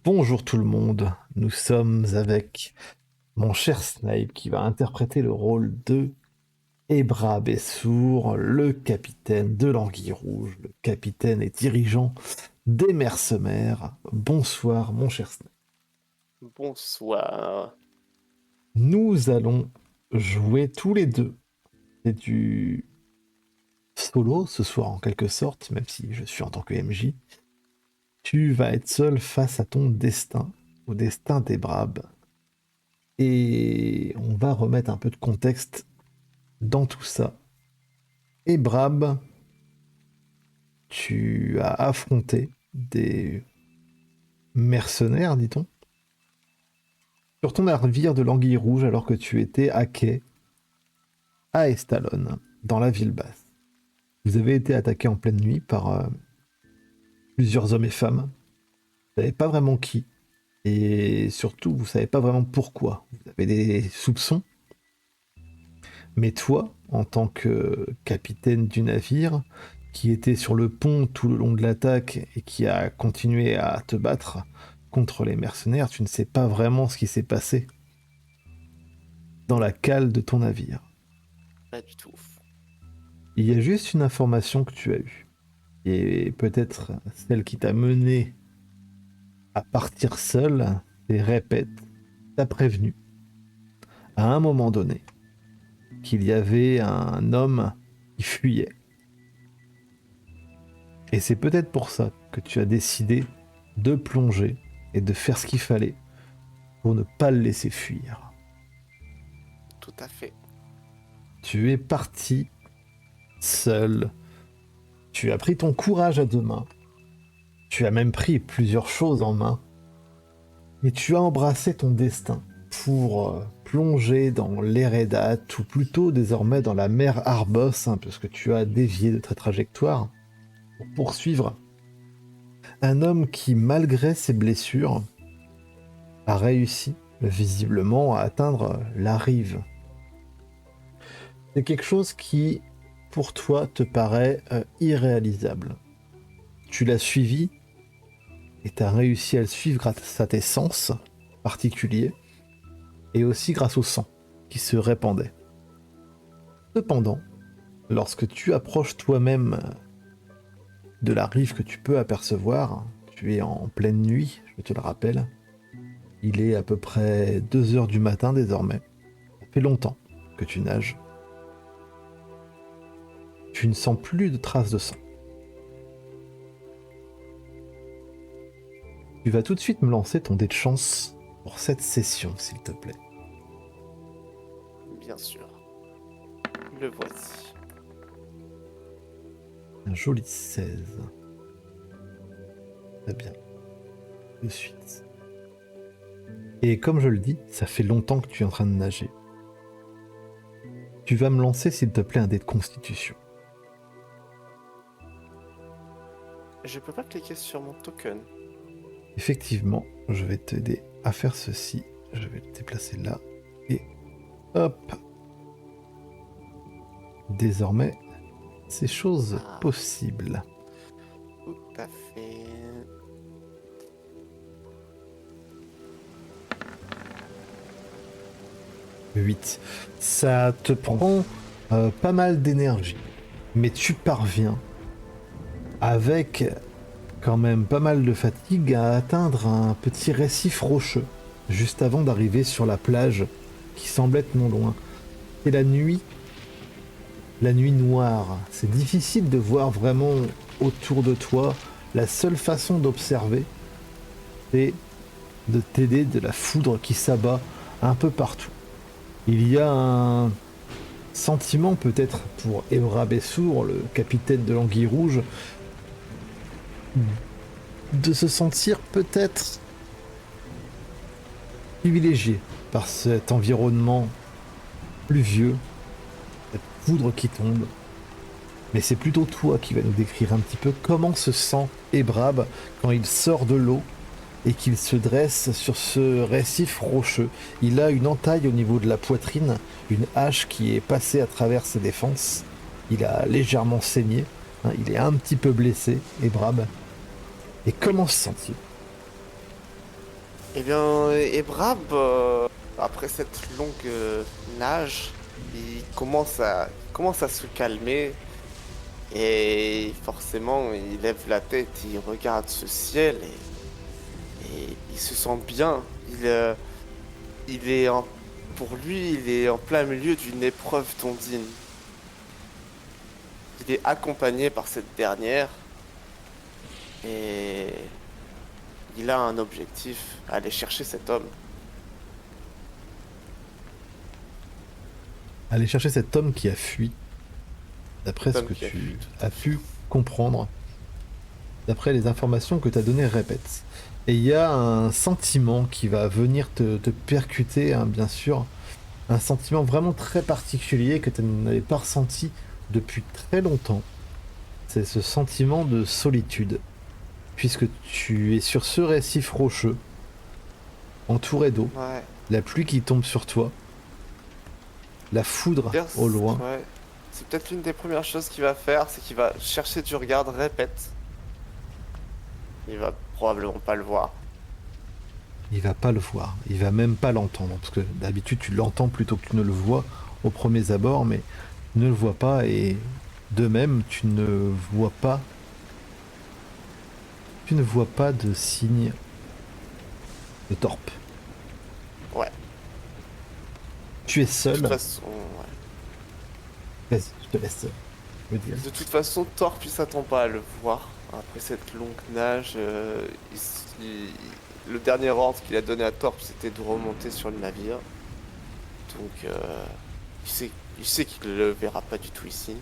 Bonjour tout le monde, nous sommes avec mon cher Snape qui va interpréter le rôle de Ebra Bessour, le capitaine de l'Anguille Rouge, le capitaine et dirigeant des Mercenaires. Bonsoir mon cher Snape. Bonsoir. Nous allons jouer tous les deux. C'est du solo ce soir en quelque sorte, même si je suis en tant que MJ. Tu vas être seul face à ton destin, au destin d'Ebrab. Et on va remettre un peu de contexte dans tout ça. Ebrab, tu as affronté des mercenaires, dit-on, sur ton navire de l'Anguille Rouge alors que tu étais à quai à Estalon, dans la ville basse. Vous avez été attaqué en pleine nuit par plusieurs hommes et femmes. Vous ne savez pas vraiment qui. Et surtout, vous ne savez pas vraiment pourquoi. Vous avez des soupçons. Mais toi, en tant que capitaine du navire, qui était sur le pont tout le long de l'attaque et qui a continué à te battre contre les mercenaires, tu ne sais pas vraiment ce qui s'est passé dans la cale de ton navire. Pas du tout. Il y a juste une information que tu as eue, et peut-être celle qui t'a mené à partir seul, et répète, t'a prévenu, à un moment donné, qu'il y avait un homme qui fuyait. Et c'est peut-être pour ça que tu as décidé de plonger et de faire ce qu'il fallait pour ne pas le laisser fuir. Tout à fait. Tu es parti seul. Tu as pris ton courage à deux mains. Tu as même pris plusieurs choses en main. Et tu as embrassé ton destin pour plonger dans l'Eredat, ou plutôt désormais dans la mer Arbos, parce que tu as dévié de ta trajectoire, pour poursuivre un homme qui, malgré ses blessures, a réussi visiblement à atteindre la rive. C'est quelque chose qui, pour toi, te paraît irréalisable. Tu l'as suivi et tu as réussi à le suivre grâce à tes sens particuliers et aussi grâce au sang qui se répandait. Cependant, lorsque tu approches toi-même de la rive que tu peux apercevoir, tu es en pleine nuit, je te le rappelle, il est à peu près 2 heures du matin désormais. Ça fait longtemps que tu nages. Tu ne sens plus de traces de sang. Tu vas tout de suite me lancer ton dé de chance pour cette session, s'il te plaît. Bien sûr. Le voici. Un joli 16. Très bien. De suite. Et comme je le dis, ça fait longtemps que tu es en train de nager. Tu vas me lancer, s'il te plaît, un dé de constitution. Je peux pas cliquer sur mon token. Effectivement, je vais t'aider à faire ceci. Je vais le déplacer là. Et hop. Désormais, c'est chose possible. Tout à fait. « 8. Ça te prend pas mal d'énergie, mais tu parviens, avec quand même pas mal de fatigue, à atteindre un petit récif rocheux, juste avant d'arriver sur la plage qui semble être non loin. C'est la nuit noire. C'est difficile de voir vraiment autour de toi. La seule façon d'observer, c'est de t'aider de la foudre qui s'abat un peu partout. Il y a un sentiment peut-être pour Ebra Bessour, le capitaine de l'Anguille Rouge, de se sentir peut-être privilégié par cet environnement pluvieux, cette foudre qui tombe. Mais c'est plutôt toi qui va nous décrire un petit peu comment se sent Ebrab quand il sort de l'eau et qu'il se dresse sur ce récif rocheux. Il a une entaille au niveau de la poitrine, une hache qui est passée à travers ses défenses. Il a légèrement saigné, il est un petit peu blessé, Ebrab. Et comment se sent-il ? Eh bien, Ebrab, après cette longue nage, il commence à se calmer et forcément, il lève la tête, il regarde ce ciel et il se sent bien. Il est pour lui, il est en plein milieu d'une épreuve tondine. Il est accompagné par cette dernière et il a un objectif, aller chercher cet homme. Aller chercher cet homme qui a fui, d'après Cet ce homme que qui a fui tu tout à as fait. pu comprendre, d'après les informations que tu as données, répète. Et il y a un sentiment qui va venir te percuter, hein, bien sûr. Un sentiment vraiment très particulier que tu n'avais pas ressenti depuis très longtemps. C'est ce sentiment de solitude. Puisque tu es sur ce récif rocheux, entouré d'eau, Ouais. la pluie qui tombe sur toi, la foudre D'ailleurs, au loin. ouais. C'est peut-être l'une des premières choses qu'il va faire, c'est qu'il va chercher du regard, répète. Il va probablement pas le voir. Il va pas le voir, il va même pas l'entendre, parce que d'habitude tu l'entends plutôt que tu ne le vois au premier abord, mais tu ne le vois pas, et de même tu ne vois pas de signe de torpes. Ouais. Tu es De toute seul. façon, ouais. Vas-y, je te laisse me dire. De toute façon, Torp, il s'attend pas à le voir. Après cette longue nage, le dernier ordre qu'il a donné à Torp, c'était de remonter sur le navire. Donc, il sait qu'il ne le verra pas du tout ici.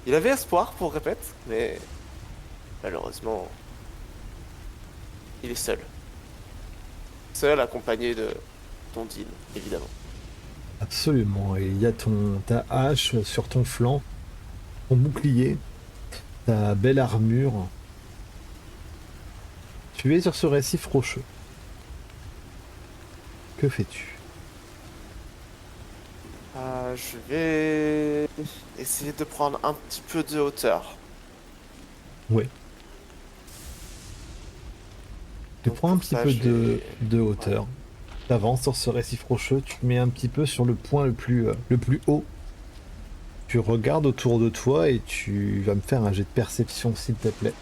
Il avait espoir, pour répète, mais malheureusement, il est seul. Seul, accompagné de Tondine, évidemment. Absolument, et il y a ta hache sur ton flanc, ton bouclier, ta belle armure. Tu es sur ce récif rocheux. Que fais-tu? Je vais essayer de prendre un petit peu de hauteur. Ouais. Tu Donc prends un pour petit ça, peu je vais... de Ouais. hauteur. Tu avances sur ce récif rocheux, tu te mets un petit peu sur le point le plus haut. Tu regardes autour de toi et tu vas me faire un jet de perception, s'il te plaît.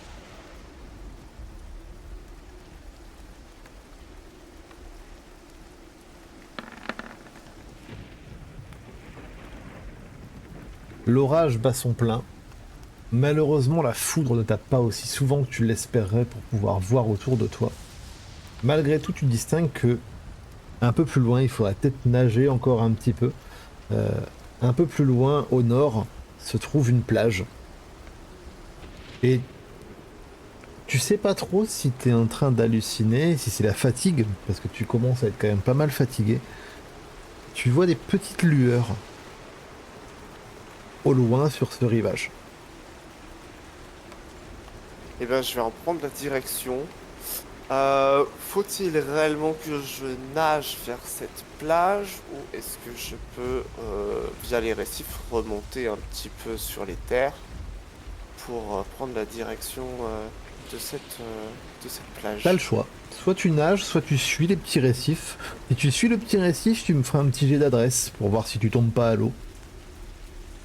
L'orage bat son plein. Malheureusement, la foudre ne tape pas aussi souvent que tu l'espérerais pour pouvoir voir autour de toi. Malgré tout, tu distingues que un peu plus loin, il faudrait peut-être nager encore un petit peu. Euh, un peu plus loin, au nord, se trouve une plage. Et tu sais pas trop si t'es en train d'halluciner, si c'est la fatigue, parce que tu commences à être quand même pas mal fatigué. Tu vois des petites lueurs au loin sur ce rivage. Eh ben, je vais en prendre la direction. Faut-il réellement que je nage vers cette plage ou est-ce que je peux, via les récifs, remonter un petit peu sur les terres pour prendre la direction de cette T'as le plage? choix. Soit tu nages, soit tu suis les petits récifs. Si tu suis le petit récif, tu me feras un petit jet d'adresse pour voir si tu tombes pas à l'eau.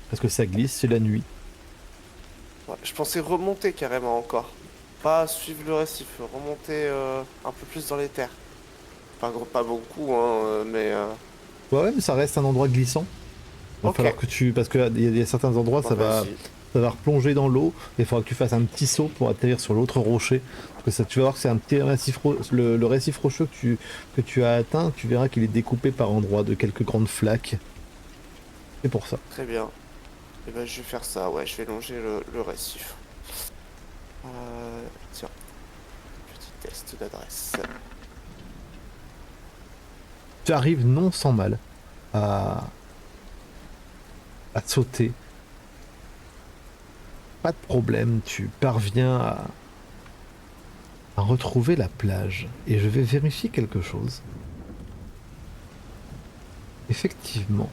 Parce que ça glisse, c'est la nuit. Ouais, je pensais remonter carrément encore. Pas suivre le récif, remonter un peu plus dans les terres. Pas beaucoup, hein, mais... Ouais, ouais, mais ça reste un endroit glissant. Va Ok, falloir que tu. Parce qu'il y a certains endroits, bah vas-y. ça va replonger dans l'eau. Et il faudra que tu fasses un petit saut pour atterrir sur l'autre rocher. Parce que ça, tu vas voir que c'est un petit récif, le récif rocheux que tu as atteint. Tu verras qu'il est découpé par endroits de quelques grandes flaques. C'est pour ça. Très bien. Et ben je vais faire ça, ouais, je vais longer le récif. Tiens, petit test d'adresse. Tu arrives non sans mal à, à sauter. Pas de problème, tu parviens à retrouver la plage. Et je vais vérifier quelque chose. Effectivement,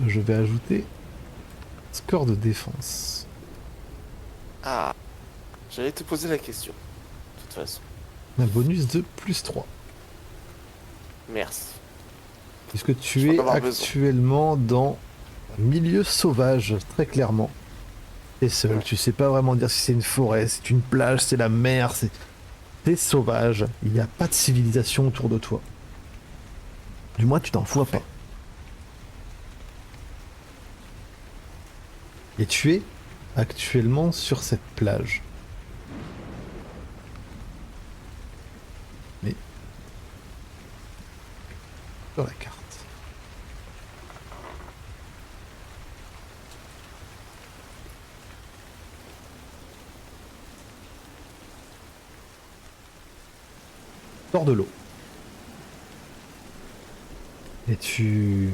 je vais ajouter score de défense. Ah, J'allais te poser la question, de toute façon. Un bonus de +3. Merci. Puisque Je vais tu en es avoir besoin. actuellement dans un milieu sauvage, très clairement. T'es seul, Ouais. tu sais pas vraiment dire si c'est une forêt, c'est une plage, c'est la mer, c'est sauvage. Il n'y a pas de civilisation autour de toi. Du moins, tu t'en vois pas. Parfait. Et tu es actuellement sur cette plage. Mais sur la carte. Sors de l'eau. Et tu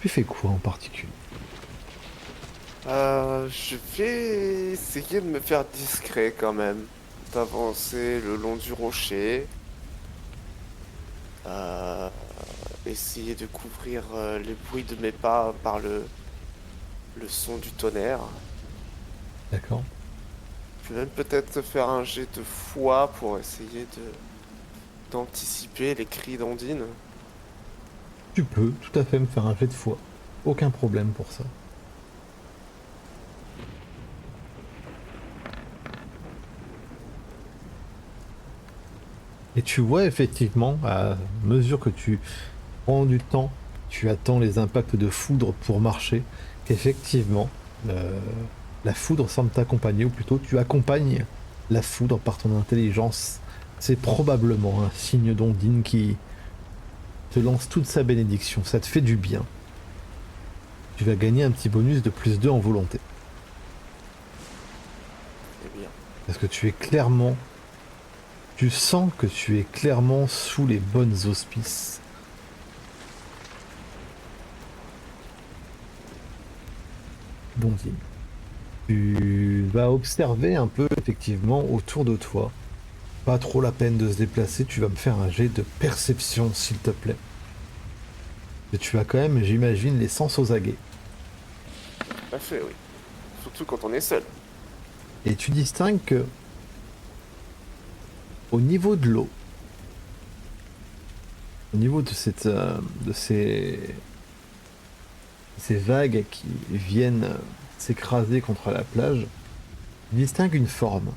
fais quoi en particulier? Je vais essayer de me faire discret quand même. D'avancer le long du rocher. Euh, Essayer de couvrir les bruits de mes pas par le son du tonnerre. D'accord. Je vais même peut-être faire un jet de foi pour essayer d'anticiper les cris d'Ondine. Tu peux tout à fait me faire un jet de foi. Aucun problème pour ça. Et tu vois effectivement, à mesure que tu prends du temps, tu attends les impacts de foudre pour marcher, qu'effectivement, euh, la foudre semble t'accompagner, ou plutôt tu accompagnes la foudre par ton intelligence. C'est probablement un signe d'Ondine qui te lance toute sa bénédiction. Ça te fait du bien. Tu vas gagner un petit bonus de +2 en volonté. Eh bien, Parce que tu es clairement... Tu sens que tu es clairement sous les bonnes auspices. d'Ondine. Tu vas observer un peu effectivement autour de toi. Pas trop la peine de se déplacer, tu vas me faire un jet de perception s'il te plaît. Et tu as quand même, j'imagine, les sens aux aguets. tout à fait, oui. Surtout quand on est seul. Et tu distingues que au niveau de l'eau, au niveau de ces vagues qui viennent s'écraser contre la plage, tu distingues une forme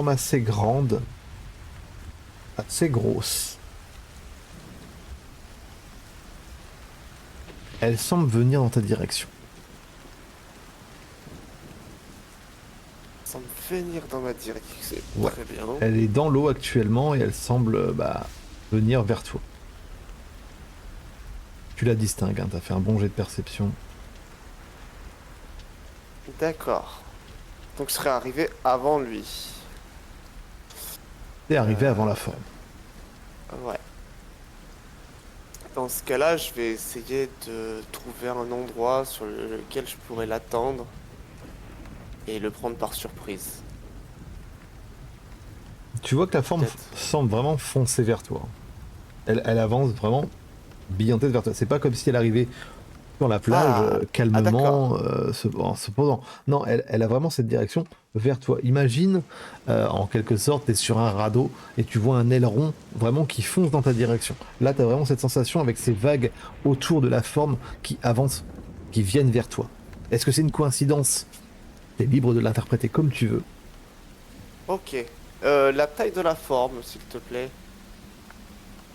assez grande, assez grosse. Elle semble venir dans ta direction. Sans me venir dans ma direction, c'est Ouais. très bien. Elle est dans l'eau actuellement et elle semble venir vers toi. Tu la distingues, hein, t'as fait un bon jet de perception. D'accord. Donc je serais arrivé avant lui. T'es arrivé avant la Euh, forme. ouais. Dans ce cas-là, je vais essayer de trouver un endroit sur lequel je pourrais l'attendre et le prendre par surprise. Tu vois que la forme Peut-être. semble vraiment foncer vers toi. Elle avance vraiment bien en tête vers toi. C'est pas comme si elle arrivait sur la plage D'accord. calmement en se posant. Non, elle a vraiment cette direction vers toi. Imagine, en quelque sorte, tu es sur un radeau et tu vois un aileron vraiment qui fonce dans ta direction. Là, tu as vraiment cette sensation avec ces vagues autour de la forme qui avancent, qui viennent vers toi. Est-ce que c'est une coïncidence? Tu es libre de l'interpréter comme tu veux. Ok. La taille de la forme, s'il te plaît.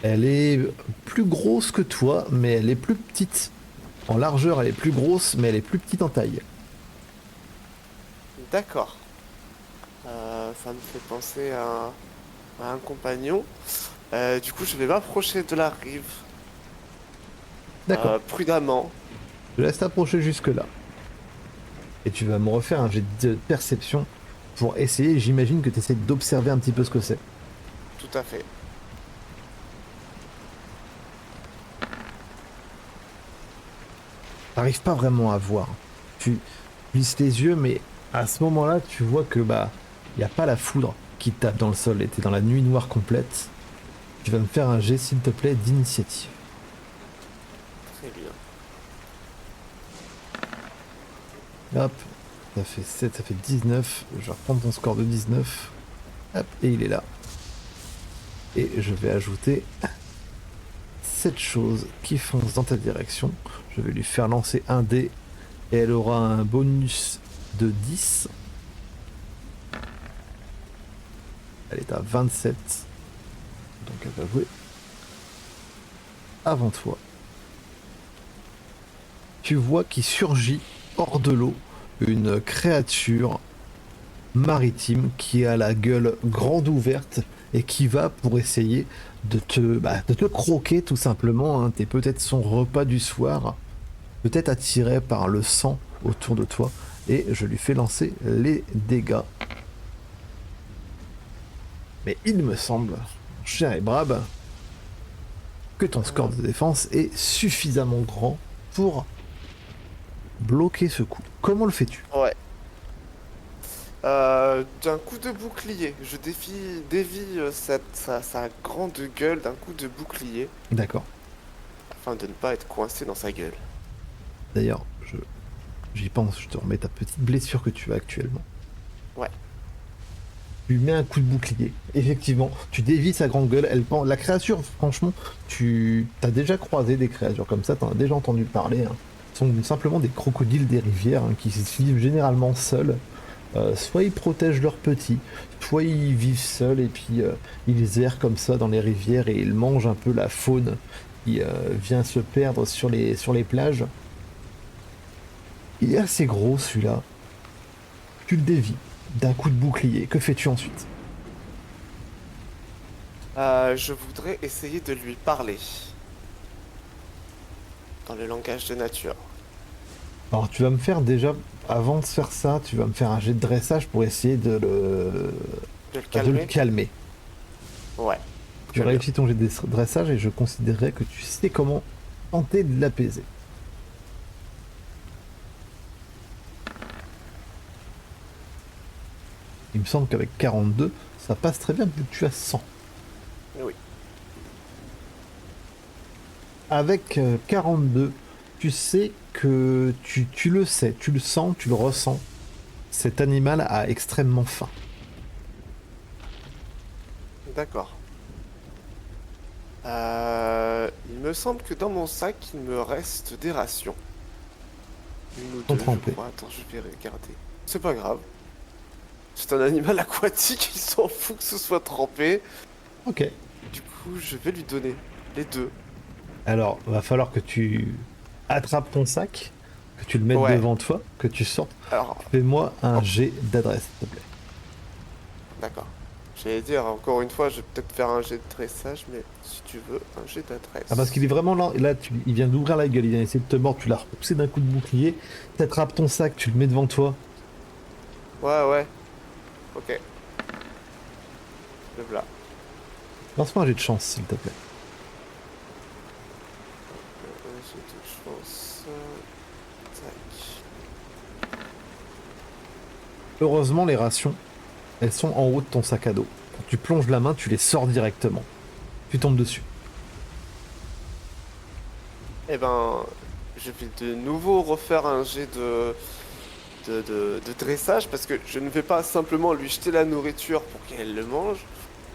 Elle est plus grosse que toi, mais elle est plus petite. En largeur, elle est plus grosse, mais elle est plus petite en taille. D'accord. Ça me fait penser à un compagnon. Du coup, je vais m'approcher de la rive D'accord. prudemment. Je laisse t'approcher jusque-là. Et tu vas me refaire un jet de perception pour essayer, j'imagine que tu essaies d'observer un petit peu ce que c'est. Tout à fait. T'arrives pas vraiment à voir. Tu plisses les yeux, mais à ce moment-là, tu vois que il n'y a pas la foudre qui tape dans le sol et t'es dans la nuit noire complète. Tu vas me faire un jet, s'il te plaît, d'initiative. Très bien. Hop. Ça fait 7, ça fait 19. Je vais reprendre ton score de 19. Hop, et il est là. Et je vais ajouter 7 choses qui foncent dans ta direction. Je vais lui faire lancer un dé et elle aura un bonus de 10. Elle est à 27. Donc elle va jouer avant toi. Tu vois qu'il surgit hors de l'eau une créature maritime qui a la gueule grande ouverte et qui va pour essayer de te croquer tout simplement. Hein. T'es peut-être son repas du soir, peut-être attiré par le sang autour de toi. Et je lui fais lancer les dégâts. Mais il me semble, cher et Brab, que ton score de défense est suffisamment grand pour bloquer ce coup. Comment le fais-tu? Ouais. D'un coup de bouclier, je dévie sa grande gueule d'un coup de bouclier, D'accord. afin de ne pas être coincé dans sa gueule. D'ailleurs, j'y pense, je te remets ta petite blessure que tu as actuellement. Ouais. Tu lui mets un coup de bouclier. Effectivement, tu dévis sa grande gueule. La créature, franchement, tu as déjà croisé des créatures comme ça, tu en as déjà entendu parler. Hein. Ce sont simplement des crocodiles des rivières hein, qui vivent généralement seuls. Soit ils protègent leurs petits, soit ils vivent seuls et puis ils errent comme ça dans les rivières et ils mangent un peu la faune qui vient se perdre sur les plages. Il est assez gros celui-là. Tu le dévis d'un coup de bouclier. Que fais-tu ensuite? Je voudrais essayer de lui parler. Dans le langage de nature. Alors tu vas me faire déjà, avant de faire ça, tu vas me faire un jet de dressage pour essayer de De le de le calmer? calmer. Ouais. Tu Très bien. réussis ton jet de dressage et je considérerais que tu sais comment tenter de l'apaiser. Il me semble qu'avec 42, ça passe très bien vu que tu as 100. Oui. Avec 42, tu sais que tu le sais, tu le sens, tu le ressens. Cet animal a extrêmement faim. D'accord. Il me semble que dans mon sac, il me reste des rations. Une ou Sont deux, je trempés. crois. Attends, je vais regarder. C'est pas grave. C'est un animal aquatique, il s'en fout que ce soit trempé. Ok. Du coup, je vais lui donner les deux. Alors, va falloir que tu attrapes ton sac, que tu le mettes Ouais. devant toi, que tu sortes. Alors, Fais-moi un oh, jet d'adresse, s'il te plaît. d'accord. J'allais dire, encore une fois, je vais peut-être faire un jet de dressage, mais si tu veux, un jet Ah, parce d'adresse. qu'il est vraiment là. Là, il vient d'ouvrir la gueule, il vient essayer de te mordre. Tu l'as repoussé d'un coup de bouclier. Tu attrapes ton sac, tu le mets devant toi. Ouais, ouais. Ok. Le voilà. Lance-moi un jet de chance, s'il te plaît. J'ai de chance. Tac. Heureusement, les rations, elles sont en haut de ton sac à dos. Quand tu plonges la main, tu les sors directement. Tu tombes dessus. Eh ben, je vais de nouveau refaire un jet de dressage parce que je ne vais pas simplement lui jeter la nourriture pour qu'elle le mange.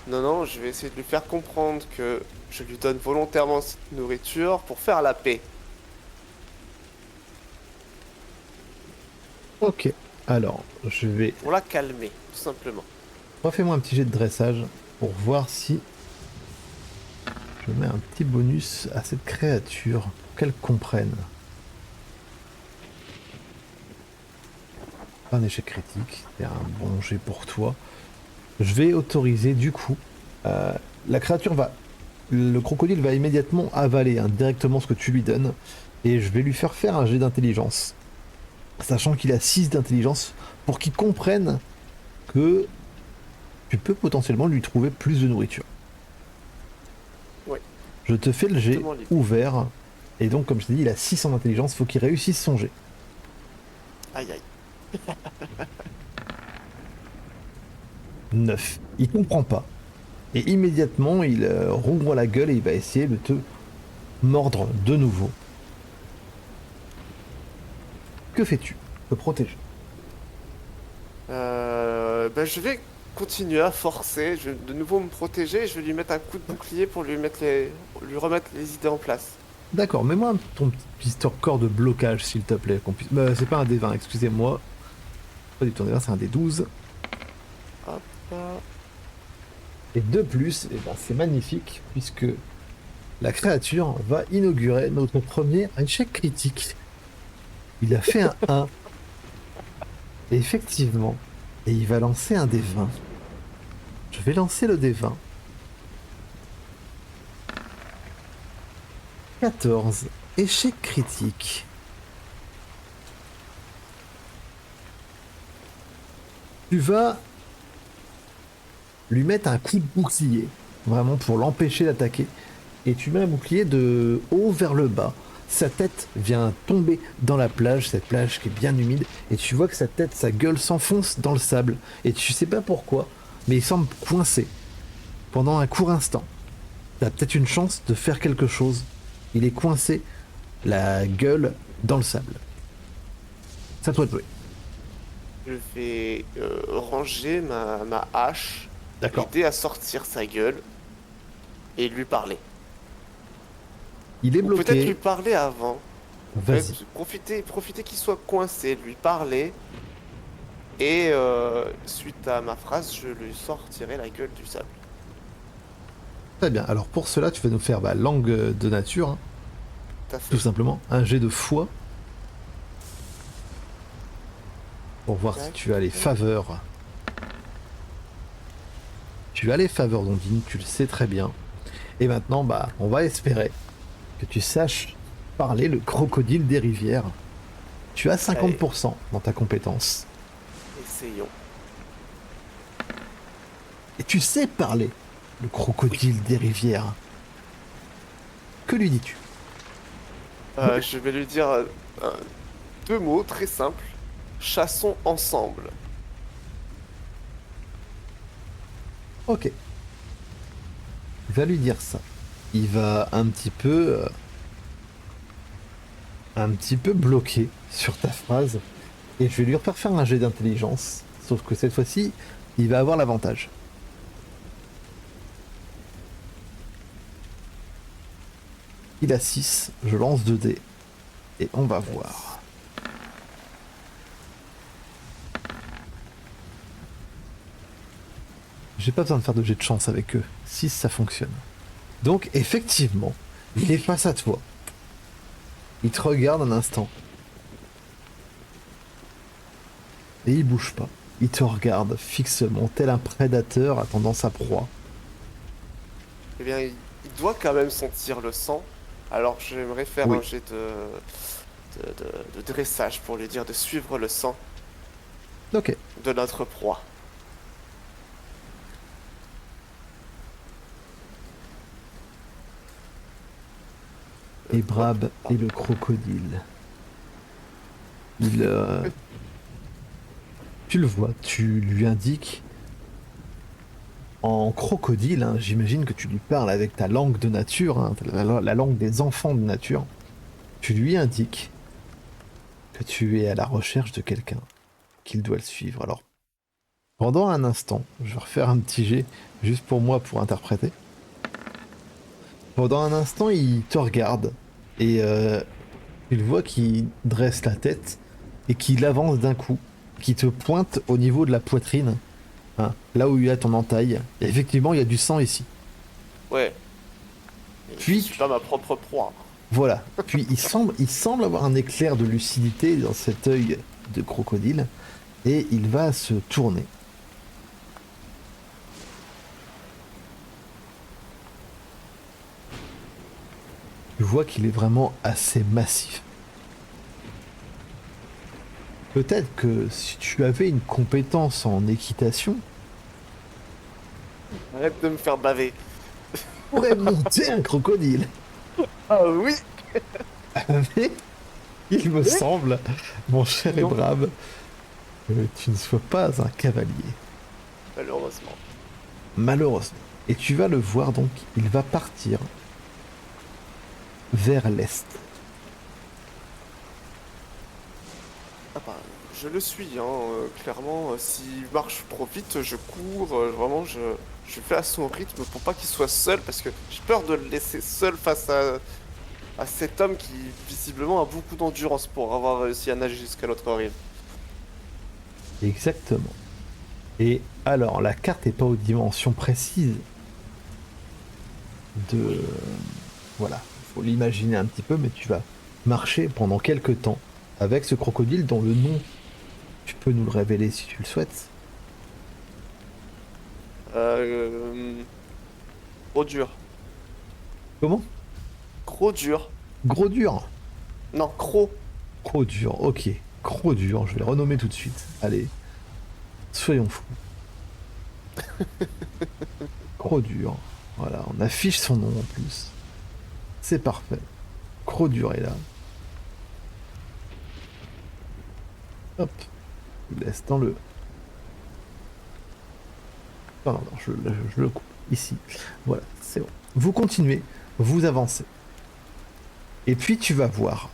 Non, non, je vais essayer de lui faire comprendre que je lui donne volontairement cette nourriture pour faire la paix. Ok. Alors, je vais... Pour la calmer, tout simplement. Refais-moi un petit jet de dressage pour voir si je mets un petit bonus à cette créature pour qu'elle comprenne. Pas un échec critique, c'est un bon jet pour toi. Je vais autoriser du coup. euh, la créature va. Le crocodile va immédiatement avaler hein, directement ce que tu lui donnes. Et je vais lui faire un jet d'intelligence. Sachant qu'il a 6 d'intelligence pour qu'il comprenne que tu peux potentiellement lui trouver plus de nourriture. Oui, Je te fais le jet justement l'idée. ouvert. Et donc, comme je t'ai dit, il a 6 en intelligence. Faut qu'il réussisse son jet. Aïe aïe. 9. Il comprend pas. Et immédiatement, il rouvre la gueule et il va essayer de te mordre de nouveau. Que fais-tu? Te protéger. Je vais continuer à forcer, je vais de nouveau me protéger, je vais lui mettre un coup de bouclier pour lui remettre les idées en place. D'accord, mets-moi ton petit score de blocage, s'il te plaît. Qu'on puisse... c'est pas un D20, excusez-moi. Pas du tout un D20, c'est un D12. Hop, là. Et de plus, eh ben, c'est magnifique, puisque la créature va inaugurer notre premier échec critique. Il a fait un 1. Et effectivement, et il va lancer un D20. Je vais lancer le D20. 14. Échec critique. Tu vas lui mettre un coup de bouclier, vraiment pour l'empêcher d'attaquer. Et tu mets un bouclier de haut vers le bas. Sa tête vient tomber dans la plage, cette plage qui est bien humide, et tu vois que sa tête, sa gueule s'enfonce dans le sable. Et tu sais pas pourquoi, mais il semble coincé pendant un court instant. T'as peut-être une chance de faire quelque chose. Il est coincé, la gueule dans le sable. C'est à toi de jouer. Je vais ranger ma hache, D'accord. l'aider à sortir sa gueule et lui parler. Il est Ou peut-être lui bloqué. parler avant. En fait, Vas-y. profiter qu'il soit coincé, lui parler. Et suite à ma phrase, je lui sortirai la gueule du sable. Très bien. Alors pour cela, tu vas nous faire langue de nature, hein, Tout à tout fait. simplement. Un jet de foi pour voir si Tac, tu as les tac. faveurs. Tu as les faveurs d'Ondine, tu le sais très bien. Et maintenant, on va espérer que tu saches parler le crocodile des rivières. Tu as Allez, 50% dans ta compétence. essayons. Et tu sais parler le Oui. crocodile des rivières. Que lui dis-tu? Je vais lui dire deux mots très simples. Chassons ensemble. Ok, il va lui dire ça. Il va un petit peu bloqué sur ta phrase. Et je vais lui refaire faire un jet d'intelligence. Sauf que cette fois-ci, il va avoir l'avantage. Il a 6, je lance 2 dés. Et on va Yes. voir. J'ai pas besoin de faire de jet de chance avec eux. 6, ça fonctionne. Donc, effectivement, il est face à toi. Il te regarde un instant. Et il bouge pas. Il te regarde fixement, tel un prédateur attendant sa proie. Eh bien, il doit quand même sentir le sang. Alors, j'aimerais faire un Oui. jet de dressage pour lui dire de suivre le sang Ok. de notre proie. Et Hop. Brab Ah. et le crocodile. Il, tu le vois, tu lui indiques en crocodile, hein, j'imagine que tu lui parles avec ta langue de nature, hein, la langue des enfants de nature. Tu lui indiques que tu es à la recherche de quelqu'un, qu'il doit le suivre. Alors, pendant un instant, je vais refaire un petit jet juste pour moi pour interpréter. Pendant un instant, il te regarde et tu le vois qu'il dresse la tête et qu'il avance d'un coup, qui te pointe au niveau de la poitrine, hein, là où il y a ton entaille. Et effectivement, il y a du sang ici. Ouais. Et je Puis, suis pas ma propre proie. voilà. Puis il semble avoir un éclair de lucidité dans cet œil de crocodile et il va se tourner. Tu vois qu'il est vraiment assez massif. Peut-être que si tu avais une compétence en équitation, Arrête de me faire baver. tu pourrais monter un crocodile. Ah oui. Mais il me Oui. semble, mon cher Non. Ebrab, que tu ne sois pas un cavalier. Malheureusement. Malheureusement. Et tu vas le voir donc, il va partir vers l'est. Ah bah, Je le suis, hein, clairement. S'il marche trop vite, je cours. Vraiment, je fais à son rythme pour pas qu'il soit seul, parce que j'ai peur de le laisser seul face à cet homme qui, visiblement, a beaucoup d'endurance pour avoir réussi à nager jusqu'à l'autre rive. Exactement. Et alors, la carte n'est pas aux dimensions précises de... Voilà, il faut l'imaginer un petit peu, mais tu vas marcher pendant quelques temps avec ce crocodile dont le nom, tu peux nous le révéler si tu le souhaites. Euh... Gros dur. Comment? Gros dur. Gros dur. Non, gros. Gros dur, ok. Gros dur, je vais le renommer tout de suite. Allez, soyons fous. Gros dur. Voilà, on affiche son nom en plus. C'est parfait. Gros dur est là. Hop. Je laisse dans le... Non, non, non, je le coupe. Ici. Voilà, c'est bon. Vous continuez, vous avancez. Et puis tu vas voir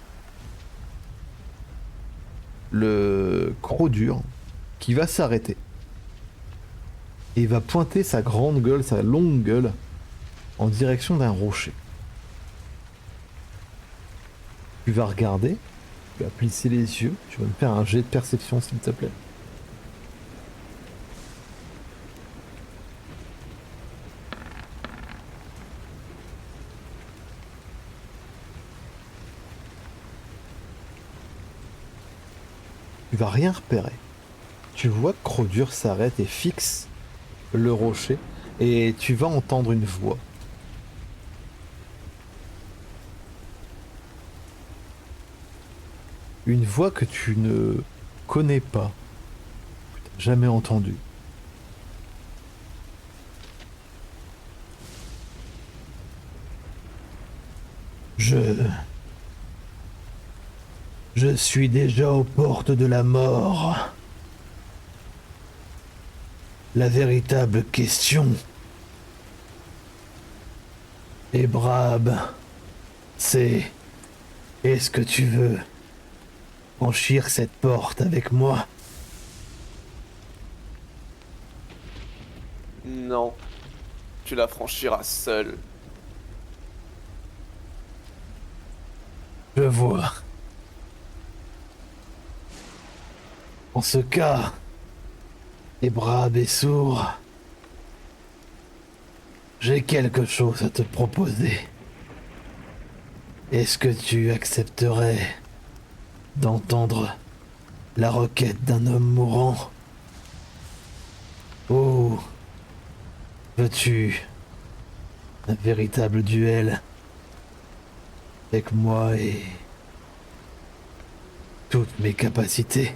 le gros dur qui va s'arrêter. Et va pointer sa grande gueule, sa longue gueule, en direction d'un rocher. Tu vas regarder, tu vas plisser les yeux, tu vas me faire un jet de perception s'il te plaît. Tu vas rien repérer. Tu vois que Crodur s'arrête et fixe le rocher, et tu vas entendre une voix. Une voix que tu ne connais pas, que tu n'as jamais entendue. Je suis déjà aux portes de la mort. La véritable question est Brab, c'est est-ce que tu veux franchir cette porte avec moi? Non. Tu la franchiras seul. Je vois. En ce cas, et Brab est sourd, j'ai quelque chose à te proposer. Est-ce que tu accepterais d'entendre la requête d'un homme mourant? Ou veux-tu un véritable duel avec moi et toutes mes capacités?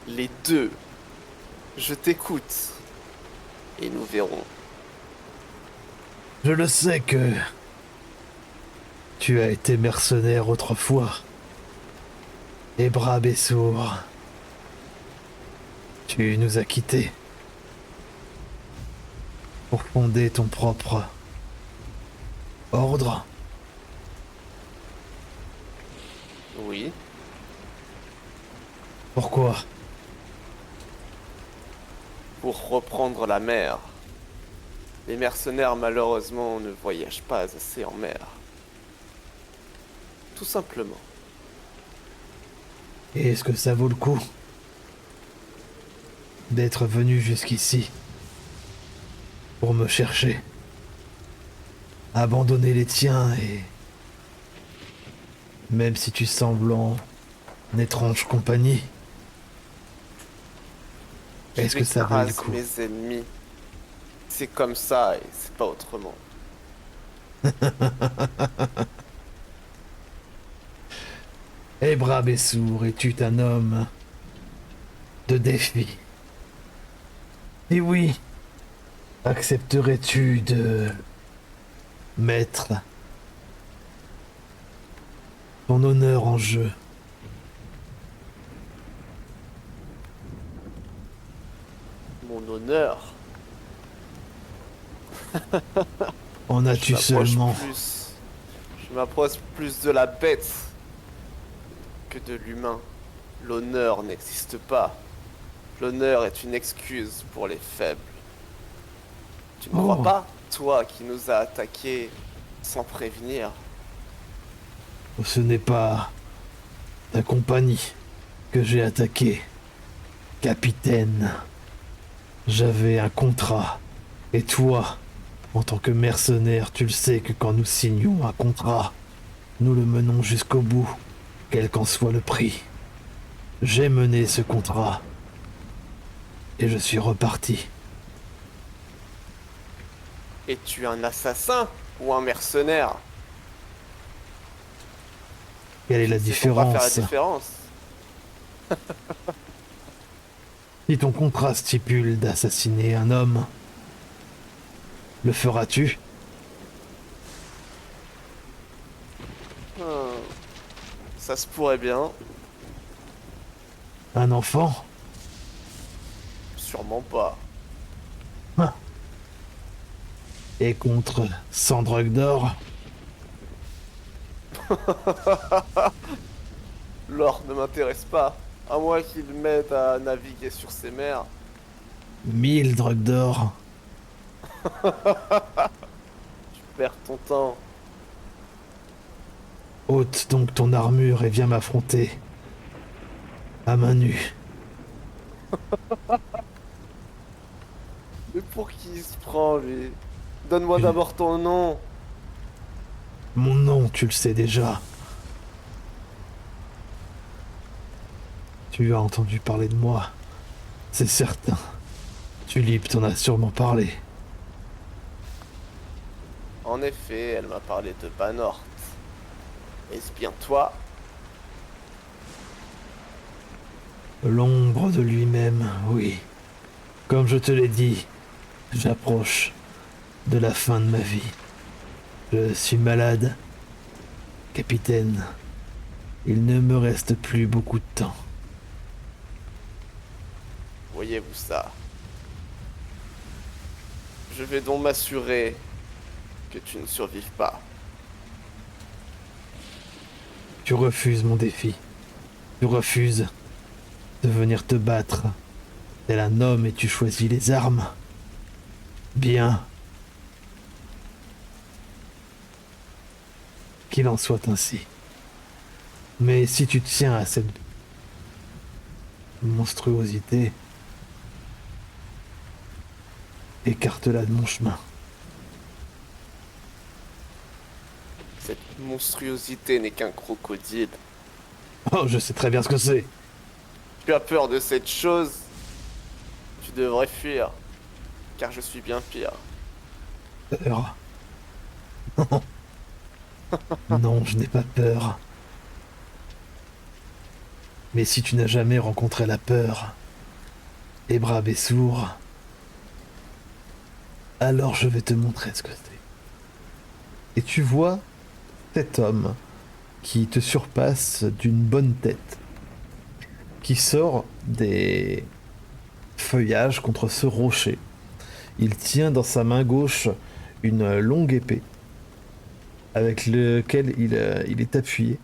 Les deux. Je t'écoute. Et nous verrons. Je le sais que tu as été mercenaire autrefois. Et Brab est sourd. Tu nous as quittés pour fonder ton propre ordre. Oui. Pourquoi? Pour reprendre la mer. Les mercenaires, malheureusement, ne voyagent pas assez en mer. Tout simplement. Et est-ce que ça vaut le coup d'être venu jusqu'ici pour me chercher, abandonner les tiens et même si tu sembles en étrange compagnie, est-ce que ça vaut le coup? Mes ennemis. C'est comme ça et c'est pas autrement. Eh Brab et sourd, es-tu un homme de défi? Et oui, accepterais-tu de mettre ton honneur en jeu? Mon honneur. En Je as-tu m'approche seulement? plus. Je m'approche plus de la bête que de l'humain. L'honneur n'existe pas. L'honneur est une excuse pour les faibles. Tu ne crois Oh, pas, toi qui nous as attaqués sans prévenir? ce n'est pas ta compagnie que j'ai attaquée, capitaine. J'avais un contrat. Et toi, en tant que mercenaire, tu le sais que quand nous signons un contrat, nous le menons jusqu'au bout, quel qu'en soit le prix. J'ai mené ce contrat. Et je suis reparti. Es-tu un assassin ou un mercenaire? Quelle est Je la ne sais pas faire la différence? différence. Si ton contrat stipule d'assassiner un homme, le feras-tu? Hmm, ça se pourrait bien, Un enfant? sûrement pas. Hein. Et contre 100 drogues d'or? L'or ne m'intéresse pas, à moins qu'il m'aide à naviguer sur ces mers. 1000 drogues d'or? Perds ton temps. Ôte donc ton armure et viens m'affronter. À main nue. Mais pour qui il se prend, lui? Donne-moi Tu- d'abord ton nom. Mon nom, tu le sais déjà. Tu as entendu parler de moi, c'est certain. Tulip t'en a sûrement parlé. En effet, elle m'a parlé de Banort. Est-ce bien toi? L'ombre de lui-même, oui. Comme je te l'ai dit, j'approche de la fin de ma vie. Je suis malade, capitaine. Il ne me reste plus beaucoup de temps. Voyez-vous ça? Je vais donc m'assurer que tu ne survives pas. Tu refuses mon défi. Tu refuses de venir te battre. Tel un homme et tu choisis les armes. Bien. Qu'il en soit ainsi. Mais si tu tiens à cette monstruosité, écarte-la de mon chemin. Cette monstruosité n'est qu'un crocodile. Oh, je sais très bien ce que c'est. Tu as peur de cette chose? Tu devrais fuir, car je suis bien pire. Peur. Non, je n'ai pas peur. Mais si tu n'as jamais rencontré la peur, et brave et sourd, alors je vais te montrer ce que c'est. Et tu vois cet homme qui te surpasse d'une bonne tête, qui sort des feuillages contre ce rocher. Il tient dans sa main gauche une longue épée avec lequel il est appuyé.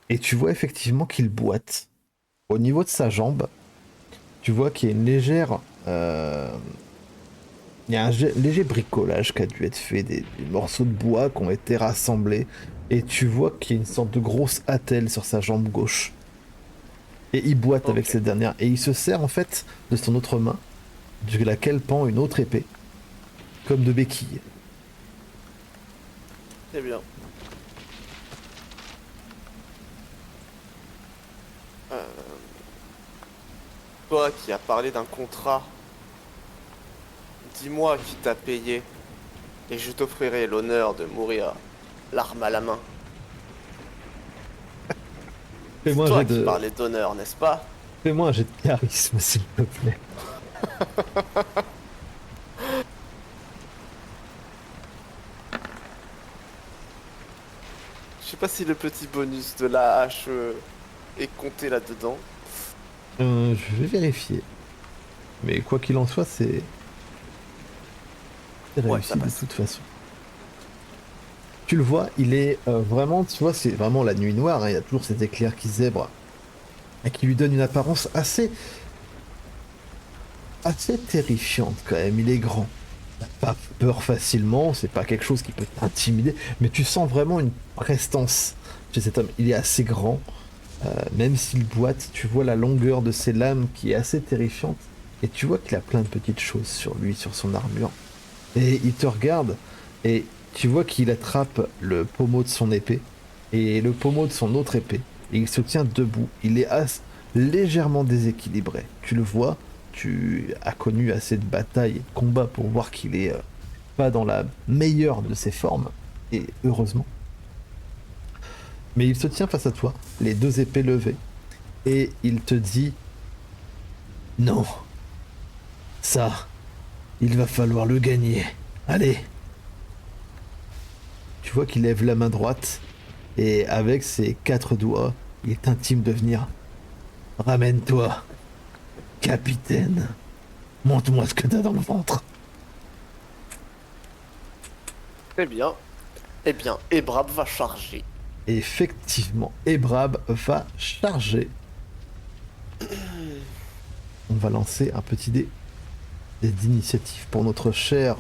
Et tu vois effectivement qu'il boite. Au niveau de sa jambe, tu vois qu'il y a une légère... il y a un léger bricolage qui a dû être fait, des morceaux de bois qui ont été rassemblés. Et tu vois qu'il y a une sorte de grosse attelle sur sa jambe gauche. Et il boite avec Ok, cette dernière. Et il se sert en fait de son autre main, de laquelle pend une autre épée, comme de béquille. très bien. Euh, Toi qui as parlé d'un contrat, dis-moi qui t'a payé, et je t'offrirai l'honneur de mourir, l'arme à la main. C'est Fais-moi un toi jet qui de... parlais d'honneur, n'est-ce pas? Fais-moi un jet de charisme, s'il te plaît. Je sais pas si le petit bonus de la hache est compté là-dedans. Je vais vérifier. Mais quoi qu'il en soit, c'est Ouais, ça réussi de passe. toute façon. Tu le vois, il est vraiment, tu vois, c'est vraiment la nuit noire, hein, il y a toujours ces éclairs qui zèbrent et qui lui donnent une apparence assez terrifiante quand même. Il est grand. Il n'a pas peur facilement, c'est pas quelque chose qui peut t'intimider, mais tu sens vraiment une prestance chez cet homme. Il est assez grand, même s'il boite, tu vois la longueur de ses lames qui est assez terrifiante, et tu vois qu'il a plein de petites choses sur lui, sur son armure. Et il te regarde, et tu vois qu'il attrape le pommeau de son épée, et le pommeau de son autre épée, et il se tient debout. Il est légèrement déséquilibré. Tu le vois, tu as connu assez de batailles et de combats pour voir qu'il est pas dans la meilleure de ses formes, et heureusement. Mais il se tient face à toi, les deux épées levées, et il te dit: non, ça, il va falloir le gagner. Allez. Tu vois qu'il lève la main droite, et avec ses quatre doigts, il t'intime de venir. Ramène-toi, capitaine. Montre-moi ce que t'as dans le ventre. Très bien. Eh bien, Ebrab va charger. Et effectivement, Ebrab va charger. On va lancer un petit dé d'initiative pour notre cher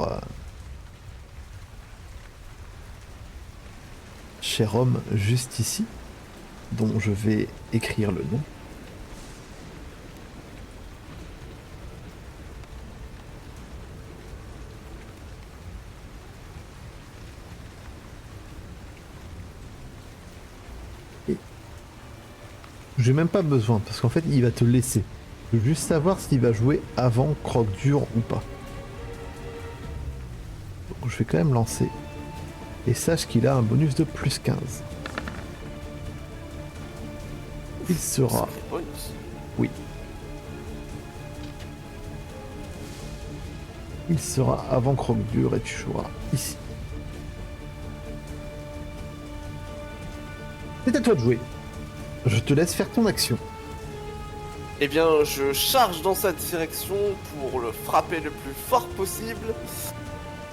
homme juste ici, dont je vais écrire le nom. Et j'ai même pas besoin, parce qu'en fait, il va te laisser. Je veux juste savoir s'il va jouer avant Croque-Dur ou pas. Donc je vais quand même lancer. Et sache qu'il a un bonus de plus 15. Il sera... Sacré bonus. Oui. Il sera avant Croque-Dur et tu joueras ici. C'est à toi de jouer. Je te laisse faire ton action. Eh bien, je charge dans sa direction pour le frapper le plus fort possible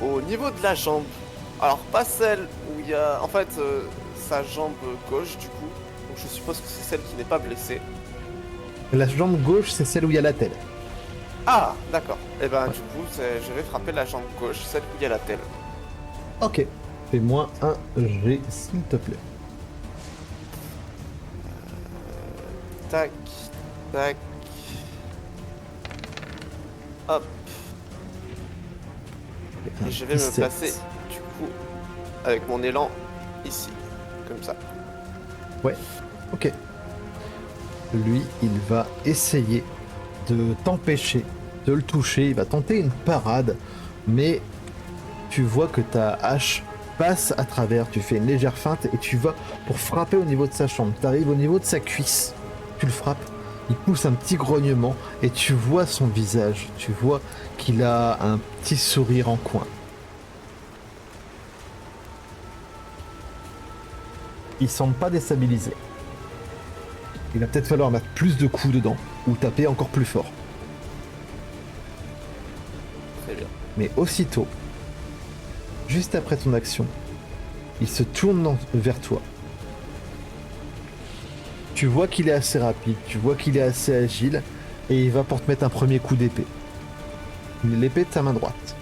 au niveau de la jambe. Alors, pas celle où il y a... En fait, sa jambe gauche, du coup. Donc, je suppose que c'est celle qui n'est pas blessée. La jambe gauche, c'est celle où il y a la tête. Ah, d'accord. Eh ben, Ouais. du coup, je vais frapper la jambe gauche, celle où il y a la telle. Ok. Fais-moi un G, s'il te plaît. Tac, tac. Hop. Un Et je vais me 17. placer, du coup, avec mon élan, ici. Comme ça. Ouais. Ok. Lui, il va essayer de t'empêcher de le toucher. Il va tenter une parade, mais tu vois que ta hache passe à travers. Tu fais une légère feinte et tu vas pour frapper au niveau de sa chambre. Tu arrives au niveau de sa cuisse. Tu le frappes. Il pousse un petit grognement et tu vois son visage. Tu vois qu'il a un petit sourire en coin. Il semble pas déstabilisé. Il va peut-être falloir mettre plus de coups dedans ou taper encore plus fort. Très bien. Mais aussitôt, juste après ton action, il se tourne vers toi. Tu vois qu'il est assez rapide, tu vois qu'il est assez agile, et il va pour te mettre un premier coup d'épée. L'épée de ta main droite.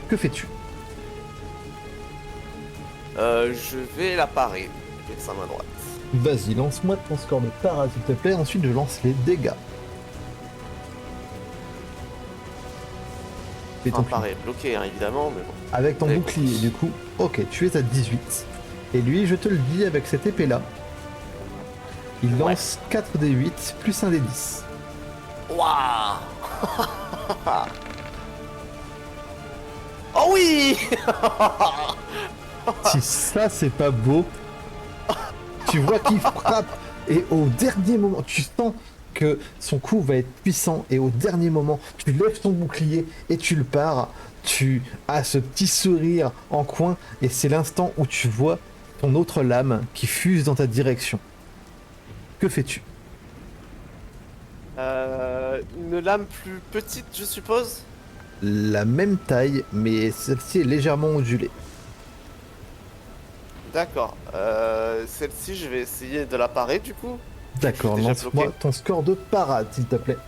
Que fais-tu? Je vais la parer avec sa main droite. Vas-y, lance-moi ton score de para, s'il te plaît, ensuite je lance les dégâts. Et ton Un paré bloqué, hein, évidemment, mais bon. avec ton Et bouclier, du coup, ok, tu es à 18. Et lui, je te le dis, avec cette épée-là, il Ouais. lance 4 des 8 plus 1 des 10. Waouh. Oh oui. Si ça, c'est pas beau, tu vois qu'il frappe et au dernier moment, tu sens que son coup va être puissant et au dernier moment, tu lèves ton bouclier et tu le pares. Tu as ce petit sourire en coin et c'est l'instant où tu vois ton autre lame qui fuse dans ta direction. Que fais-tu? Une lame plus petite, je suppose. La même taille, mais celle-ci est légèrement ondulée. D'accord. Celle-ci, je vais essayer de la parer du coup. D'accord, Déjà lance-moi bloqué. ton score de parade, s'il te plaît. Ah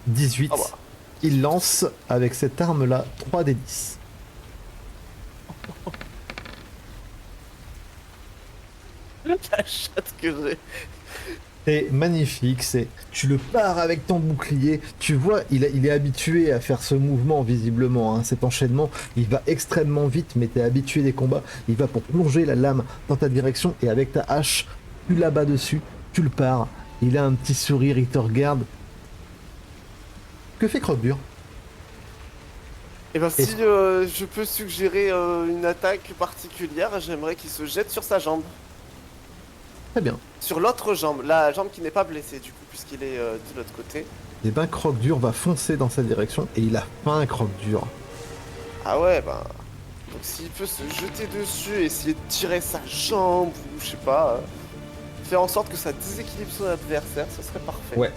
18. bah. Il lance avec cette arme-là 3 des 10. La chatte que j'ai. C'est magnifique, tu le pars avec ton bouclier, tu vois, il est habitué à faire ce mouvement visiblement, hein, cet enchaînement, il va extrêmement vite, mais t'es habitué des combats, il va pour plonger la lame dans ta direction, et avec ta hache, tu l'abats dessus, tu le pars, il a un petit sourire, il te regarde. Que fait Croque-Dur? Et ben si Est-ce- je peux suggérer une attaque particulière, j'aimerais qu'il se jette sur sa jambe. Très bien. Sur l'autre jambe, la jambe qui n'est pas blessée du coup, puisqu'il est de l'autre côté. Et ben Croque-Dur va foncer dans sa direction, et il a faim, Croque-Dur. Ah ouais, ben. Donc s'il peut se jeter dessus, essayer de tirer sa jambe, ou je sais pas, faire en sorte que ça déséquilibre son adversaire, ce serait parfait. Ouais.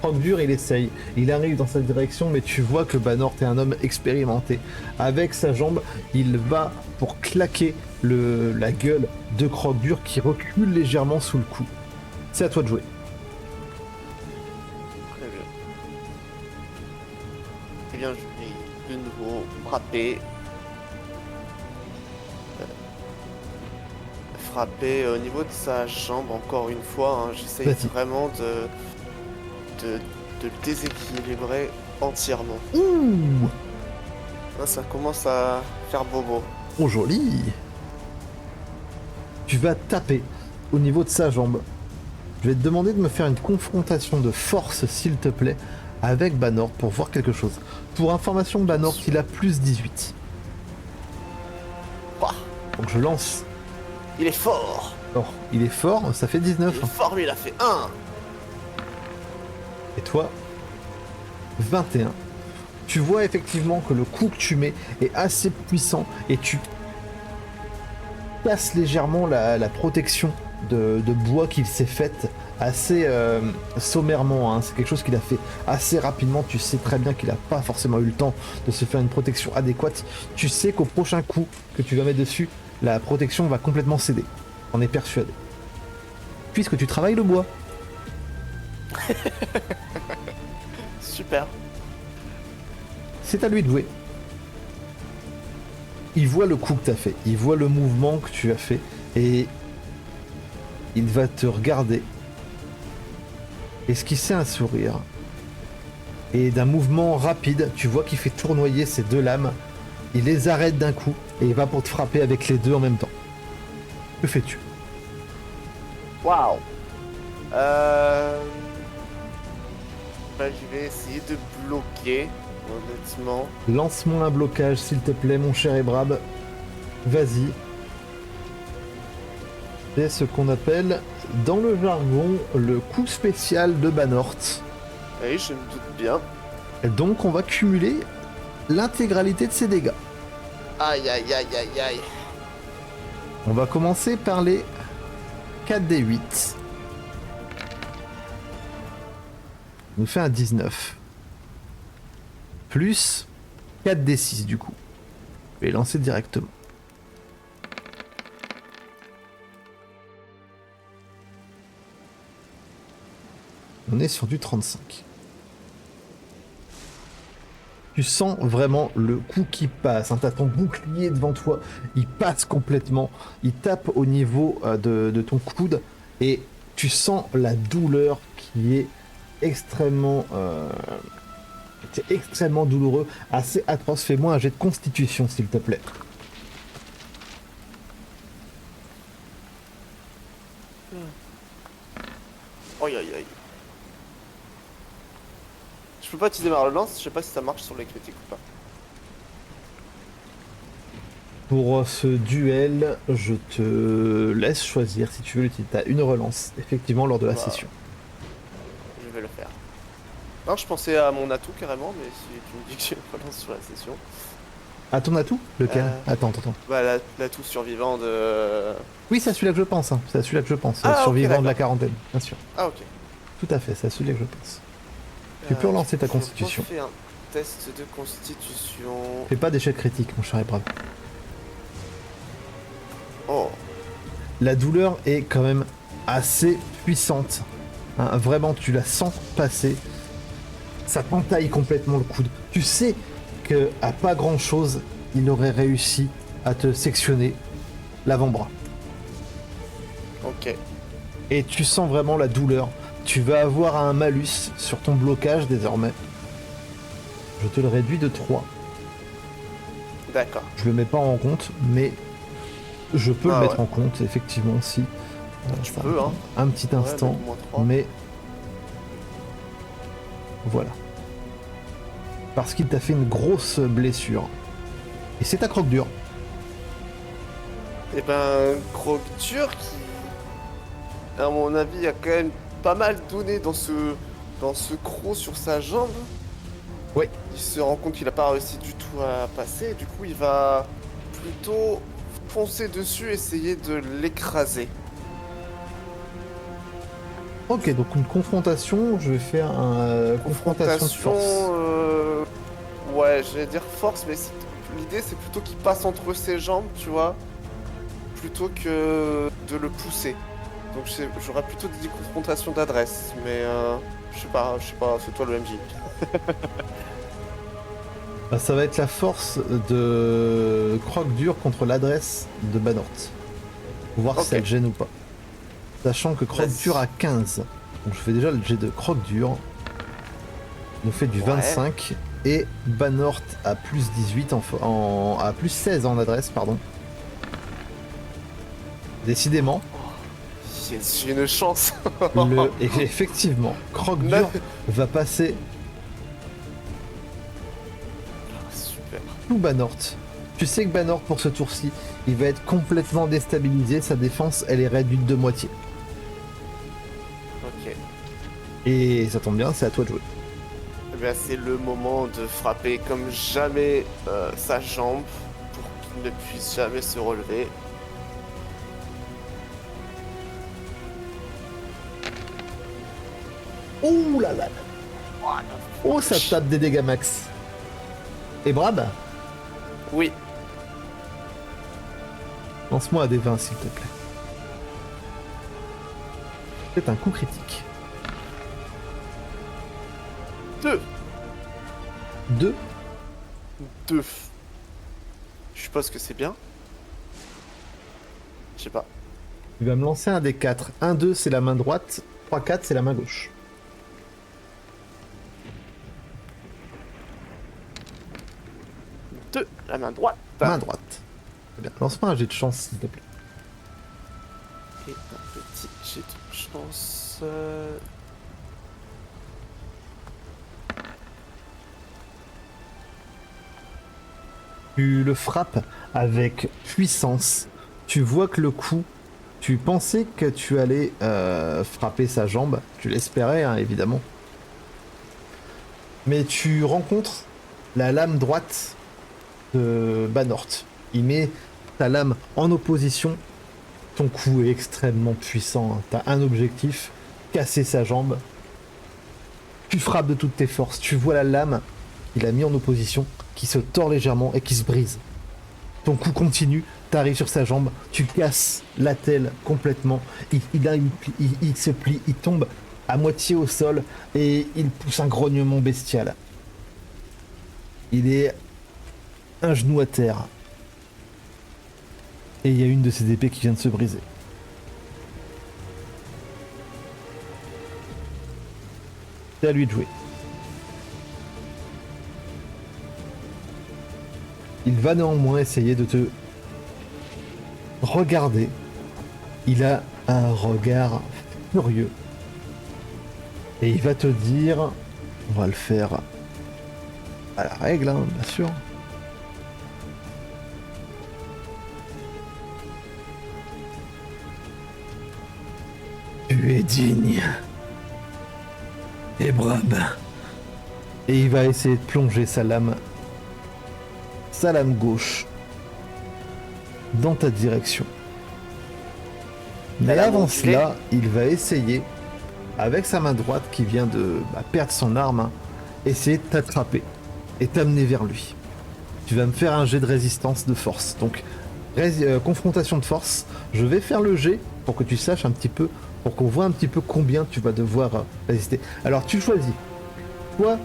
Croque-Dur, il essaye. Il arrive dans sa direction, mais tu vois que Banort est un homme expérimenté. Avec sa jambe, il va pour claquer la gueule de Croque-Dur qui recule légèrement sous le coup. C'est à toi de jouer. Très bien. Eh bien, je vais de nouveau frapper. Frapper au niveau de sa jambe encore une fois. Hein. J'essaye Vas-y. vraiment de le déséquilibrer entièrement. Ouh, Là, ça commence à faire bobo. oh joli. Tu vas taper au niveau de sa jambe. Je vais te demander de me faire une confrontation de force, s'il te plaît, avec Banort pour voir quelque chose. Pour information, Banort, il a plus 18. Ouah, Donc je lance. il est fort. Alors, il est fort, ça fait Il 19. est fort, lui, il a fait 1. Et toi, 21. Tu vois effectivement que le coup que tu mets est assez puissant et tu casses légèrement la protection de bois qu'il s'est faite assez sommairement. Hein. C'est quelque chose qu'il a fait assez rapidement. Tu sais très bien qu'il n'a pas forcément eu le temps de se faire une protection adéquate. Tu sais qu'au prochain coup que tu vas mettre dessus, la protection va complètement céder. On est persuadé. Puisque tu travailles le bois. Super. C'est à lui de jouer. Il voit le coup que tu as fait, il voit le mouvement que tu as fait, et il va te regarder, esquisser un sourire. Et d'un mouvement rapide, tu vois qu'il fait tournoyer ses deux lames, il les arrête d'un coup, et il va pour te frapper avec les deux en même temps. Que fais-tu? Waouh. Bah, je vais essayer de bloquer, honnêtement. Lance-moi un blocage, s'il te plaît, mon cher Ebrab. Vas-y. C'est ce qu'on appelle, dans le jargon, le coup spécial de Banort. Oui, je me doute bien. Donc on va cumuler l'intégralité de ses dégâts. Aïe, aïe, aïe, aïe, aïe. On va commencer par les 4d8. On nous fait un 19. Plus 4d6 du coup. Je vais lancer directement. On est sur du 35. Tu sens vraiment le coup qui passe. Hein. T'as ton bouclier devant toi, il passe complètement. Il tape au niveau de ton coude et tu sens la douleur qui est extrêmement, c'est extrêmement douloureux, assez atroce. Fais-moi un jet de constitution, s'il te plaît. Aïe, aïe, aïe. Je peux pas utiliser ma relance, je sais pas si ça marche sur les critiques ou pas. Pour ce duel, je te laisse choisir si tu veux l'utiliser. T'as une relance, effectivement, lors de la Bah, session. je vais le faire. Non, je pensais à mon atout carrément, mais si tu me dis que j'ai une relance sur la session. À ton atout? Lequel? Attends. Bah, l'atout survivant de. Oui, c'est à celui-là que je pense. Hein. C'est à celui-là que je pense. Ah, ok, Survivant de la d'accord. quarantaine, bien sûr. Ah, ok. Tout à fait, c'est à celui-là que je pense. Tu peux relancer ta Je constitution. refais un test de constitution. Fais pas d'échec critique, mon cher Épreuve. Oh, La douleur est quand même assez puissante. Hein, vraiment, tu la sens passer. Ça t'entaille complètement le coude. Tu sais que à pas grand chose, il aurait réussi à te sectionner l'avant-bras. ok. Et tu sens vraiment la douleur. Tu vas avoir un malus sur ton blocage désormais. Je te le réduis de 3. D'accord. Je le mets pas en compte, mais je peux Ah le mettre ouais. en compte, effectivement, si. Tu Ça peux, va hein. prendre un petit instant, Ouais, -3. mais voilà. Parce qu'il t'a fait une grosse blessure. Et c'est ta croque dure. Et ben, Croque-Dur qui, à mon avis, a quand même pas mal donné dans ce croc sur sa jambe. Ouais. Il se rend compte qu'il a pas réussi du tout à passer. Du coup, il va plutôt foncer dessus, essayer de l'écraser. Ok, donc une confrontation, je vais faire un confrontation de force. Ouais, j'allais dire force, mais l'idée c'est plutôt qu'il passe entre ses jambes, tu vois, plutôt que de le pousser. Donc j'aurais plutôt dit confrontation d'adresse, mais je sais pas, c'est toi le MJ. Bah, ça va être la force de Croque-Dur contre l'adresse de Banort. Pour voir si Ok. ça le gêne ou pas. Sachant que Croque-Dur Vas-y. a 15. Donc je fais déjà le jet de Croque-Dur. Il nous fait du Ouais. 25. Et Banort a plus 18 à plus 16 en adresse, pardon. Décidément, Yes, j'ai une chance. et effectivement, Croque-Dur va passer Super. tout Banort. Tu sais que Banort, pour ce tour-ci, il va être complètement déstabilisé. Sa défense, elle est réduite de moitié. Ok. Et ça tombe bien, c'est à toi de jouer. Eh bien, c'est le moment de frapper comme jamais sa jambe pour qu'il ne puisse jamais se relever. Ouh là là. Oh, ça tape des dégâts max. Et Brad, Oui. lance-moi à des 20 s'il te plaît. C'est un coup critique. 2. 2. 2. Je suppose que c'est bien. Je sais pas. Il va me lancer un des 4. 1-2 c'est la main droite. 3-4 c'est la main gauche. 2. La main droite. Main droite. Très bien. Lance-moi un jet de chance s'il te plaît. Et un petit jet de chance. Tu le frappes avec puissance. Tu vois que le coup, tu pensais que tu allais frapper sa jambe. Tu l'espérais, hein, évidemment. Mais tu rencontres la lame droite de Banort. Il met ta lame en opposition. Ton coup est extrêmement puissant. Hein. T'as un objectif, casser sa jambe. Tu frappes de toutes tes forces. Tu vois la lame qu'il a mis en opposition, qui se tord légèrement et qui se brise. Ton coup continue, t'arrives sur sa jambe, tu casses l'attelle complètement. Il se plie, il tombe à moitié au sol et il pousse un grognement bestial. Il est un genou à terre. Et il y a une de ses épées qui vient de se briser. C'est à lui de jouer. Il va néanmoins essayer de te regarder. Il a un regard furieux. Et il va te dire, on va le faire à la règle, hein, bien sûr. Tu es digne. Et brave. Et il va essayer de plonger sa lame gauche dans ta direction. Mais Elle a avant mon cela, il va essayer, avec sa main droite qui vient de perdre son arme, essayer de t'attraper. et t'amener vers lui. Tu vas me faire un jet de résistance de force. Donc, confrontation de force. Je vais faire le jet pour que tu saches un petit peu, pour qu'on voit un petit peu combien tu vas devoir résister. Alors, tu choisis. Soit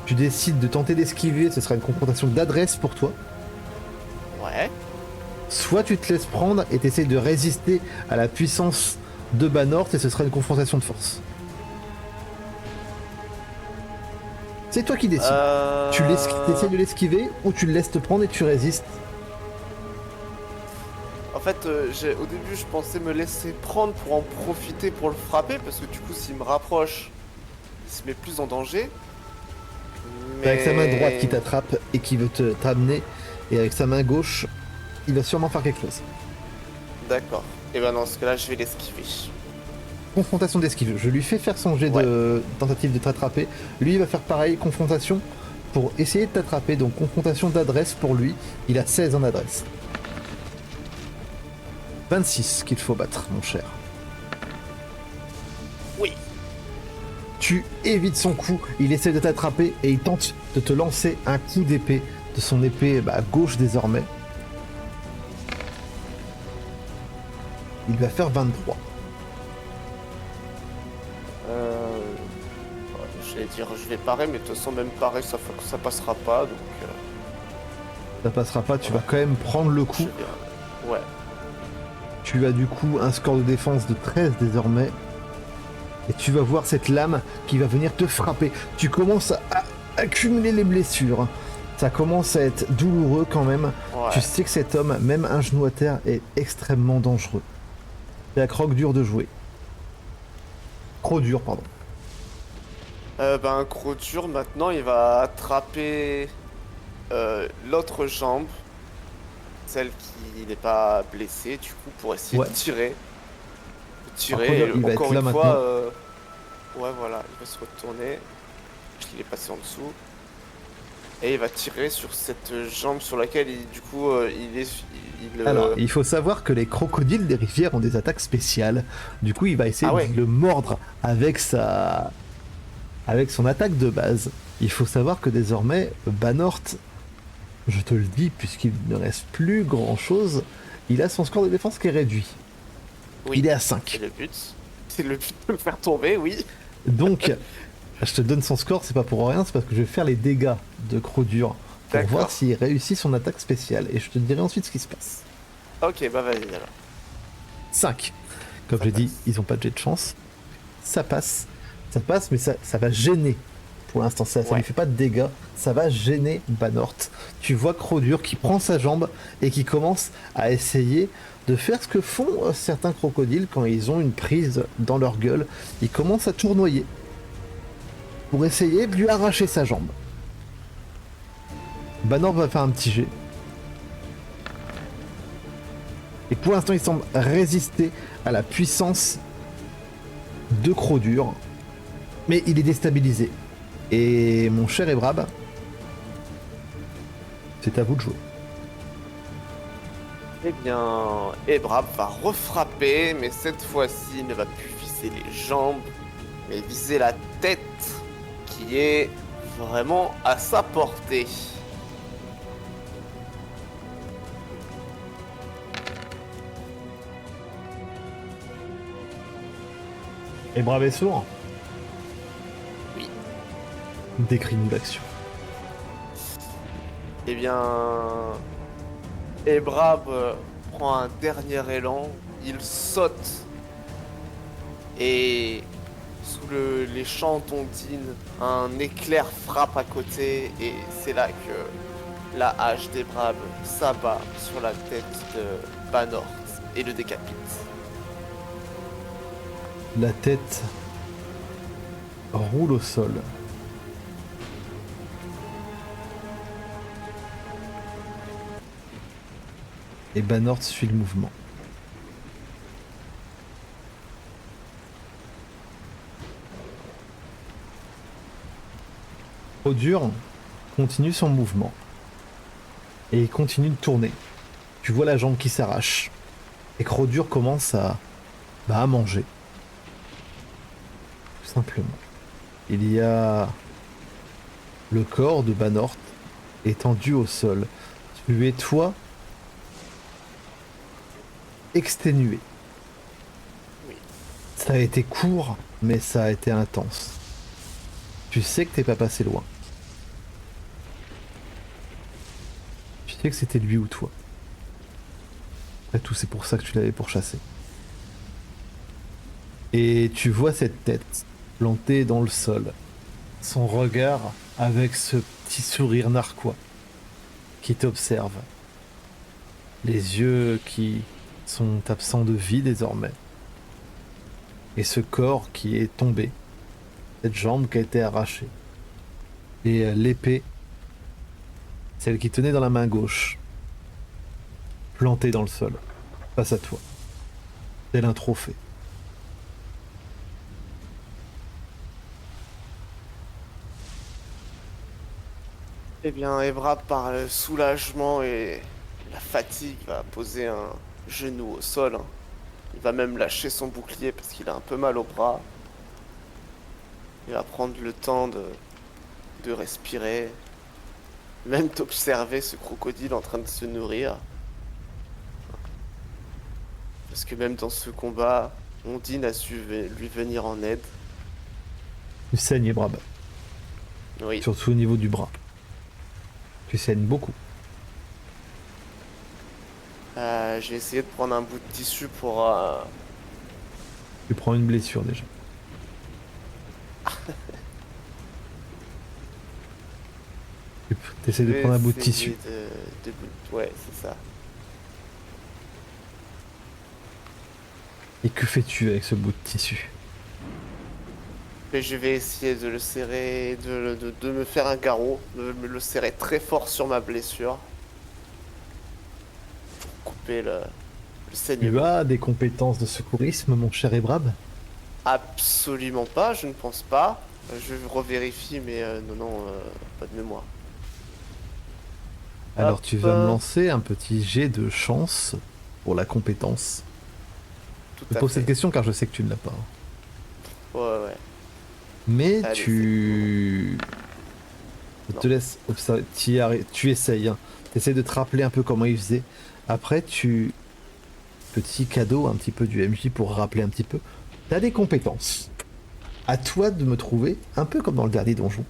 tu décides de tenter d'esquiver, ce sera une confrontation d'adresse pour toi. Ouais. Soit tu te laisses prendre et t'essayes de résister à la puissance de Banort et ce sera une confrontation de force. C'est toi qui décides. Tu essaies de l'esquiver ou tu le laisses te prendre et tu résistes. En fait, au début, je pensais me laisser prendre pour en profiter pour le frapper, parce que du coup, s'il me rapproche, il se met plus en danger. C'est avec sa main droite qui Mais... t'attrape et qui veut t'amener, et avec sa main gauche, il va sûrement faire quelque chose. D'accord. Et ben dans ce cas-là, je vais l'esquiver. Confrontation d'esquive. Je lui fais faire son jet Ouais. de tentative de t'attraper. Lui, il va faire pareil, confrontation pour essayer de t'attraper. Donc, confrontation d'adresse pour lui. Il a 16 en adresse. 26 qu'il faut battre, mon cher. Oui. Tu évites son coup. Il essaie de t'attraper et il tente de te lancer un coup d'épée. De son épée gauche désormais. Il va faire 23. J'allais dire, je vais parer, mais de toute façon, même parer, ça passera pas, donc... Ça passera pas, tu vas quand même prendre le coup. Ouais. Tu as du coup un score de défense de 13 désormais. Et tu vas voir cette lame qui va venir te frapper. Tu commences à accumuler les blessures. Ça commence à être douloureux quand même. Ouais. Tu sais que cet homme, même un genou à terre, est extrêmement dangereux. C'est à croc dur de jouer. Croc dur, pardon. Un gros dur, maintenant, il va attraper l'autre jambe, celle qui n'est pas blessée, du coup, pour essayer Ouais. de tirer. Croc dur, il va encore être là une maintenant. fois, ouais, voilà, il va se retourner. Il est passé en dessous. Et il va tirer sur cette jambe sur laquelle, Alors, il faut savoir que les crocodiles des rivières ont des attaques spéciales. Du coup, il va essayer Ah ouais. de le mordre avec son attaque de base. Il faut savoir que désormais, Banort, je te le dis, puisqu'il ne reste plus grand chose, il a son score de défense qui est réduit. Oui. Il est à C'est 5. le but. C'est le but de me faire tomber, oui. Donc, je te donne son score, c'est pas pour rien, c'est parce que je vais faire les dégâts de Croc-Dur pour D'accord. voir s'il réussit son attaque spéciale. Et je te dirai ensuite ce qui se passe. Ok, bah vas-y alors. 5. Comme Ça j'ai dit, passe. ils ont pas de jet de chance. Ça passe. Ça passe, mais ça va gêner. Pour l'instant, ça Ouais. lui fait pas de dégâts. Ça va gêner Banort. Tu vois Croc-Dur qui prend sa jambe et qui commence à essayer de faire ce que font certains crocodiles quand ils ont une prise dans leur gueule. Ils commencent à tournoyer pour essayer de lui arracher sa jambe. Banor va faire un petit jet. Et pour l'instant, il semble résister à la puissance de Croc-Dur. Mais il est déstabilisé. Et mon cher Ebrab, c'est à vous de jouer. Eh bien, Ebrab va refrapper, mais cette fois-ci, il ne va plus viser les jambes, mais viser la tête, qui est vraiment à sa portée. Ebrab est sourd. Oui. Décris-nous l'action. Eh bien, Ebrab prend un dernier élan, il saute et sous les champs d'Ondine, un éclair frappe à côté et c'est là que la hache d'Ebrab s'abat sur la tête de Banort et le décapite. La tête roule au sol. Et Banort suit le mouvement. Croc-Dur continue son mouvement. Et il continue de tourner. Tu vois la jambe qui s'arrache. Et Croc-Dur commence à manger. Tout simplement. Il y a le corps de Banort étendu au sol. Tu es, toi, exténué. Oui. Ça a été court, mais ça a été intense. Tu sais que t'es pas passé loin. Tu sais que c'était lui ou toi. Après tout, c'est pour ça que tu l'avais pourchassé. Et tu vois cette tête plantée dans le sol, son regard avec ce petit sourire narquois qui t'observe, les yeux qui sont absents de vie désormais, et ce corps qui est tombé, cette jambe qui a été arrachée, et l'épée, celle qui tenait dans la main gauche, plantée dans le sol, face à toi, tel un trophée. Eh bien, Evra, par le soulagement et la fatigue, va poser un genou au sol, hein. Il va même lâcher son bouclier parce qu'il a un peu mal au bras. Il va prendre le temps de respirer, même d'observer ce crocodile en train de se nourrir. Parce que même dans ce combat, Ondine a su lui venir en aide. Tu saignes, Brab, Oui, surtout au niveau du bras. Tu saignes beaucoup. j'ai essayé de prendre un bout de tissu pour... Tu prends une blessure déjà. Tu essaies je de vais prendre un bout de tissu. essayer Ouais, c'est ça. Et que fais-tu avec ce bout de tissu? Et je vais essayer de le serrer, de me faire un garrot, de me le serrer très fort sur ma blessure, couper le Tu saignement. as des compétences de secourisme, mon cher Ebrab? Absolument pas, je ne pense pas. Je revérifie, mais non, non, pas de mémoire. Alors Hop, tu vas me lancer un petit jet de chance pour la compétence. tout Je te à pose cette fait. question car je sais que tu ne l'as pas. Ouais, ouais. Mais Allez, c'est bon. tu... Je Non. te laisse observer. Tu essayes. Hein. Tu essaies de te rappeler un peu comment il faisait. Après, petit cadeau un petit peu du MJ pour rappeler un petit peu. Tu as des compétences. À toi de me trouver, un peu comme dans le dernier donjon.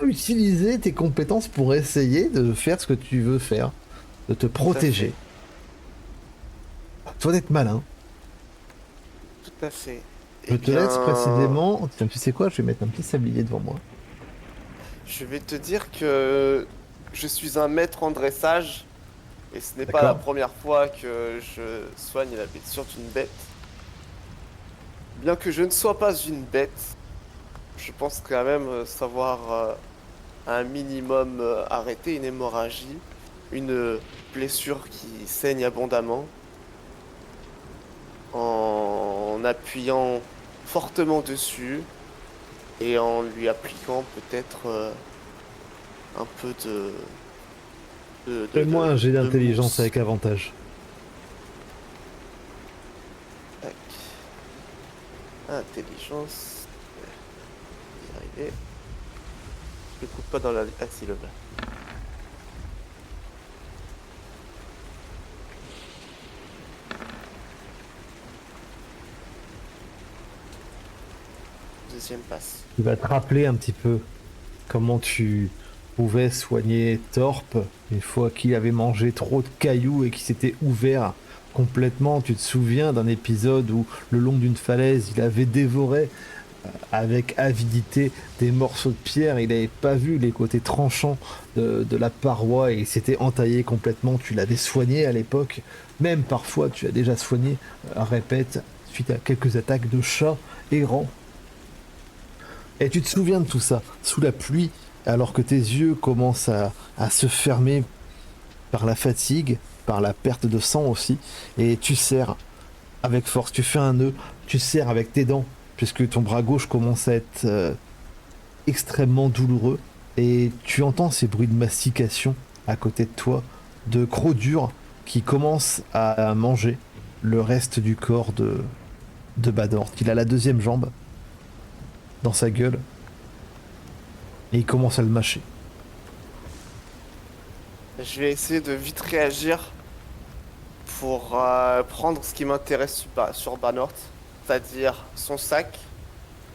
Utiliser tes compétences pour essayer de faire ce que tu veux faire, de te Tout à fait. protéger. À toi d'être malin. Tout à fait. Je Eh te laisse bien, précisément. Tiens, tu sais quoi? Je vais mettre un petit sablier devant moi. je vais te dire que je suis un maître en dressage et ce n'est pas la D'accord? première fois que je soigne la blessure d'une bête. Bien que je ne sois pas une bête, je pense quand même savoir un minimum arrêter une hémorragie, une blessure qui saigne abondamment, en appuyant fortement dessus et en lui appliquant peut-être un peu Fais-moi un jet de d'intelligence mousse. avec avantage. Tac. Intelligence. Je vais y arriver. Je le coupe pas dans la... Ah si, le bas. Deuxième passe. Tu vas te rappeler un petit peu comment tu pouvais soigner Torp une fois qu'il avait mangé trop de cailloux et qu'il s'était ouvert complètement. Tu te souviens d'un épisode où, le long d'une falaise, il avait dévoré avec avidité des morceaux de pierre. Il n'avait pas vu les côtés tranchants de la paroi et il s'était entaillé complètement. Tu l'avais soigné à l'époque. Même parfois, tu as déjà soigné, répète, suite à quelques attaques de chats errants. Et tu te souviens de tout ça, sous la pluie, alors que tes yeux commencent à se fermer par la fatigue, par la perte de sang aussi, et tu serres avec force, tu fais un nœud, tu serres avec tes dents, puisque ton bras gauche commence à être extrêmement douloureux, et tu entends ces bruits de mastication à côté de toi, de crocs durs qui commencent à manger le reste du corps de Bador. Il a la deuxième jambe dans sa gueule. Et il commence à le mâcher. Je vais essayer de vite réagir pour prendre ce qui m'intéresse sur Banort, c'est-à-dire son sac,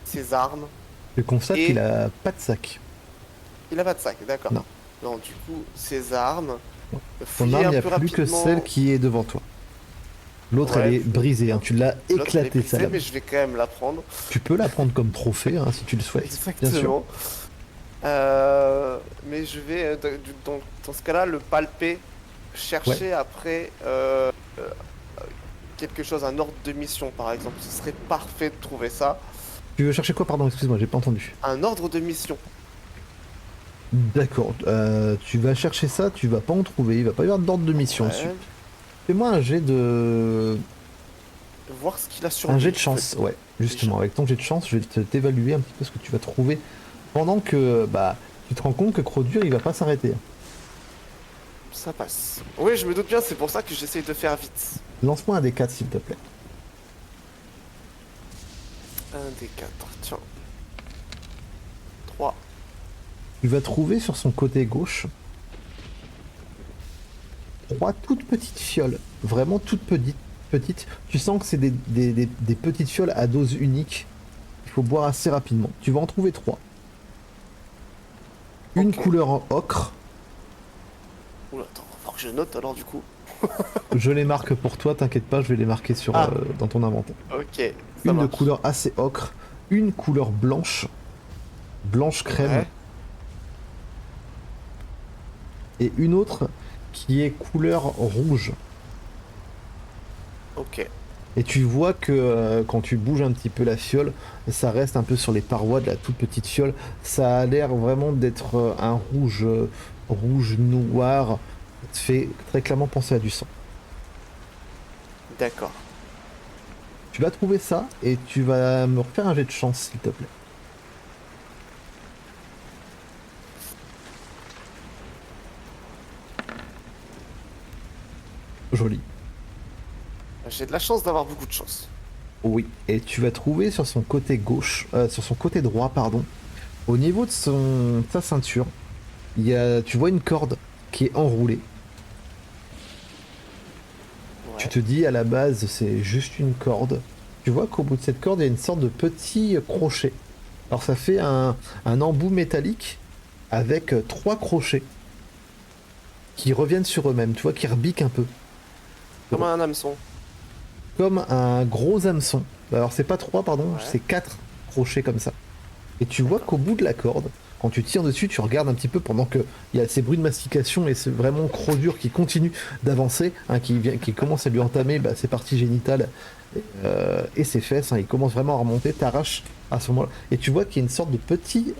ses armes, Tu constates qu'il et a pas de sac. il a pas de sac, d'accord. Non. Donc du coup, ses armes, Ton fouiller arme, il un n'y a peu plus que celle rapidement. qui est devant toi. L'autre, elle Ouais, est brisée, hein. Tu l'as l'autre elle est éclatée, sa brisée, lame. mais je vais quand même la prendre. Tu peux la prendre comme trophée, hein, si tu le souhaites, bien sûr. Exactement. Mais je vais, dans ce cas-là, le palper, Ouais. chercher après quelque chose, un ordre de mission par exemple. Ce serait parfait de trouver ça. Tu veux chercher quoi, pardon, excuse-moi, j'ai pas entendu. Un ordre de mission. D'accord, tu vas chercher ça, tu vas pas en trouver, il va pas y avoir d'ordre de mission dessus. Ouais. Fais-moi un jet de... Voir ce qu'il a sur Un jet lui, de en fait. chance, ouais, Déjà. justement. Avec ton jet de chance, je vais t'évaluer un petit peu ce que tu vas trouver pendant que, bah, tu te rends compte que Crodur, il va pas s'arrêter. Ça passe. Oui, je me doute bien, c'est pour ça que j'essaye de faire vite. Lance-moi un des 4 s'il te plaît. Un des quatre, tiens. 3. Tu vas trouver sur son côté gauche 3 toutes petites fioles, vraiment toutes petites. Tu sens que c'est des petites fioles à dose unique. Il faut boire assez rapidement. Tu vas en trouver 3. Une Ok. couleur en ocre. Oula, attends, faut que je note alors du coup. Je les marque pour toi, t'inquiète pas, je vais les marquer sur, Ah, dans ton inventaire. ok, ça Une de marche. couleur assez ocre, une couleur blanche, blanche crème, Ouais, et une autre qui est couleur rouge. ok. Et tu vois que quand tu bouges un petit peu la fiole, ça reste un peu sur les parois de la toute petite fiole. Ça a l'air vraiment d'être un rouge, rouge noir. Ça te fait très clairement penser à du sang. D'accord. Tu vas trouver ça et tu vas me refaire un jet de chance, s'il te plaît. Joli. J'ai de la chance d'avoir beaucoup de chance. Oui. Et tu vas trouver sur son côté gauche, sur son côté droit, pardon, au niveau de sa ceinture, tu vois une corde qui est enroulée. Tu Ouais. te dis à la base c'est juste une corde. Tu vois qu'au bout de cette corde il y a une sorte de petit crochet. Alors ça fait un embout métallique avec 3 crochets qui reviennent sur eux-mêmes, tu vois, qui rebiquent un peu. Comme un hameçon. Comme un gros hameçon. Alors c'est pas 3 pardon, Ouais. c'est 4 crochets comme ça. Et tu vois D'accord. qu'au bout de la corde, quand tu tires dessus, tu regardes un petit peu pendant que il y a ces bruits de mastication et c'est vraiment Crodur qui continue d'avancer, hein, qui commence à lui entamer bah, ses parties génitales et ses fesses. Hein, il commence vraiment à remonter, t'arrache à ce moment-là. Et tu vois qu'il y a une sorte de petit,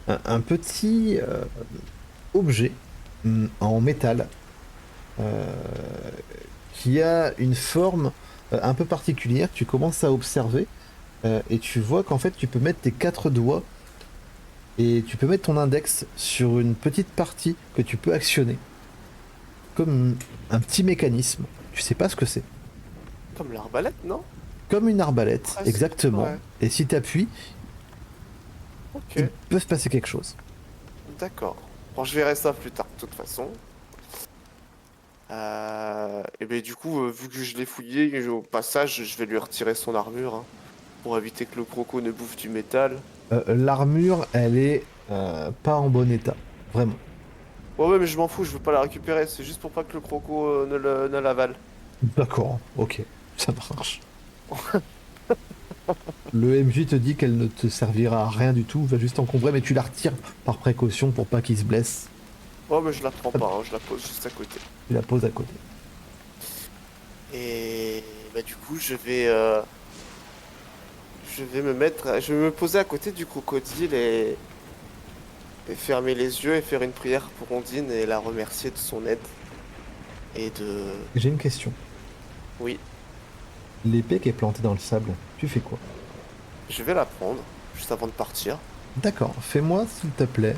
un petit objet en métal euh, qui a une forme un peu particulière. Tu commences à observer. Et tu vois qu'en fait tu peux mettre tes 4 doigts et tu peux mettre ton index sur une petite partie que tu peux actionner comme un petit mécanisme. Tu sais pas ce que c'est. Comme l'arbalète, non? Comme une arbalète, Presque. exactement. Ouais. Et si tu appuies, il Ok. peut se passer quelque chose. D'accord. Bon, je verrai ça plus tard, de toute façon. Et ben du coup, vu que je l'ai fouillé, au passage, je vais lui retirer son armure, hein, pour éviter que le croco ne bouffe du métal. L'armure, elle est pas en bon état. Vraiment. Ouais, ouais, mais je m'en fous, je veux pas la récupérer, c'est juste pour pas que le croco ne l'avale. D'accord, ok, ça marche. Le MJ te dit qu'elle ne te servira à rien du tout, va juste encombrer, mais tu la retires par précaution pour pas qu'il se blesse. Ouais, mais je la prends Hop, pas, hein, je la pose juste à côté. tu la poses à côté. Et bah du coup, je vais me poser à côté du crocodile et fermer les yeux et faire une prière pour Ondine et la remercier de son aide. Et de... J'ai une question. Oui, L'épée qui est plantée dans le sable, tu fais quoi? je vais la prendre, juste avant de partir. D'accord, fais-moi s'il te plaît.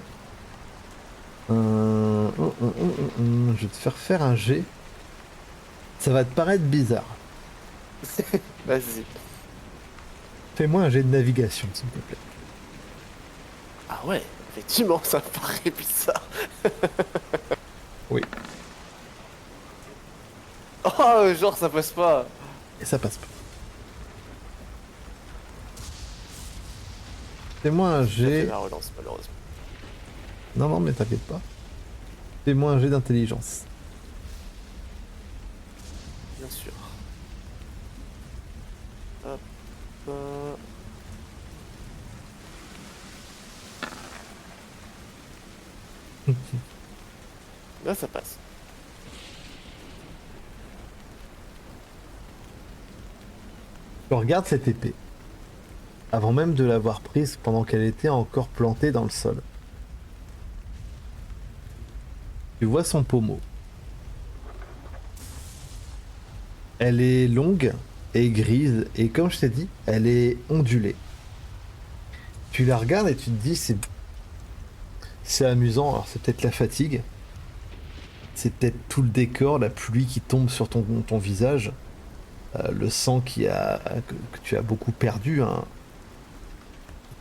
Je vais te faire un G. Ça va te paraître bizarre. Vas-y. Fais-moi un jet de navigation s'il te plaît. Ah ouais, effectivement, ça me paraît bizarre. Oui. Oh, genre, ça passe pas. Et ça passe pas. Fais-moi un J'ai déjà fait jet. ma relance, malheureusement. Non, non, mais t'inquiète pas. Fais-moi un jet d'intelligence. Bien sûr. Hop. Là, ça passe. Tu regardes cette épée, avant même de l'avoir prise pendant qu'elle était encore plantée dans le sol. Tu vois son pommeau. Elle est longue et grise, et comme je t'ai dit, elle est ondulée. Tu la regardes et tu te dis, c'est amusant, alors c'est peut-être la fatigue, c'est peut-être tout le décor, la pluie qui tombe sur ton visage, le sang que tu as beaucoup perdu, hein.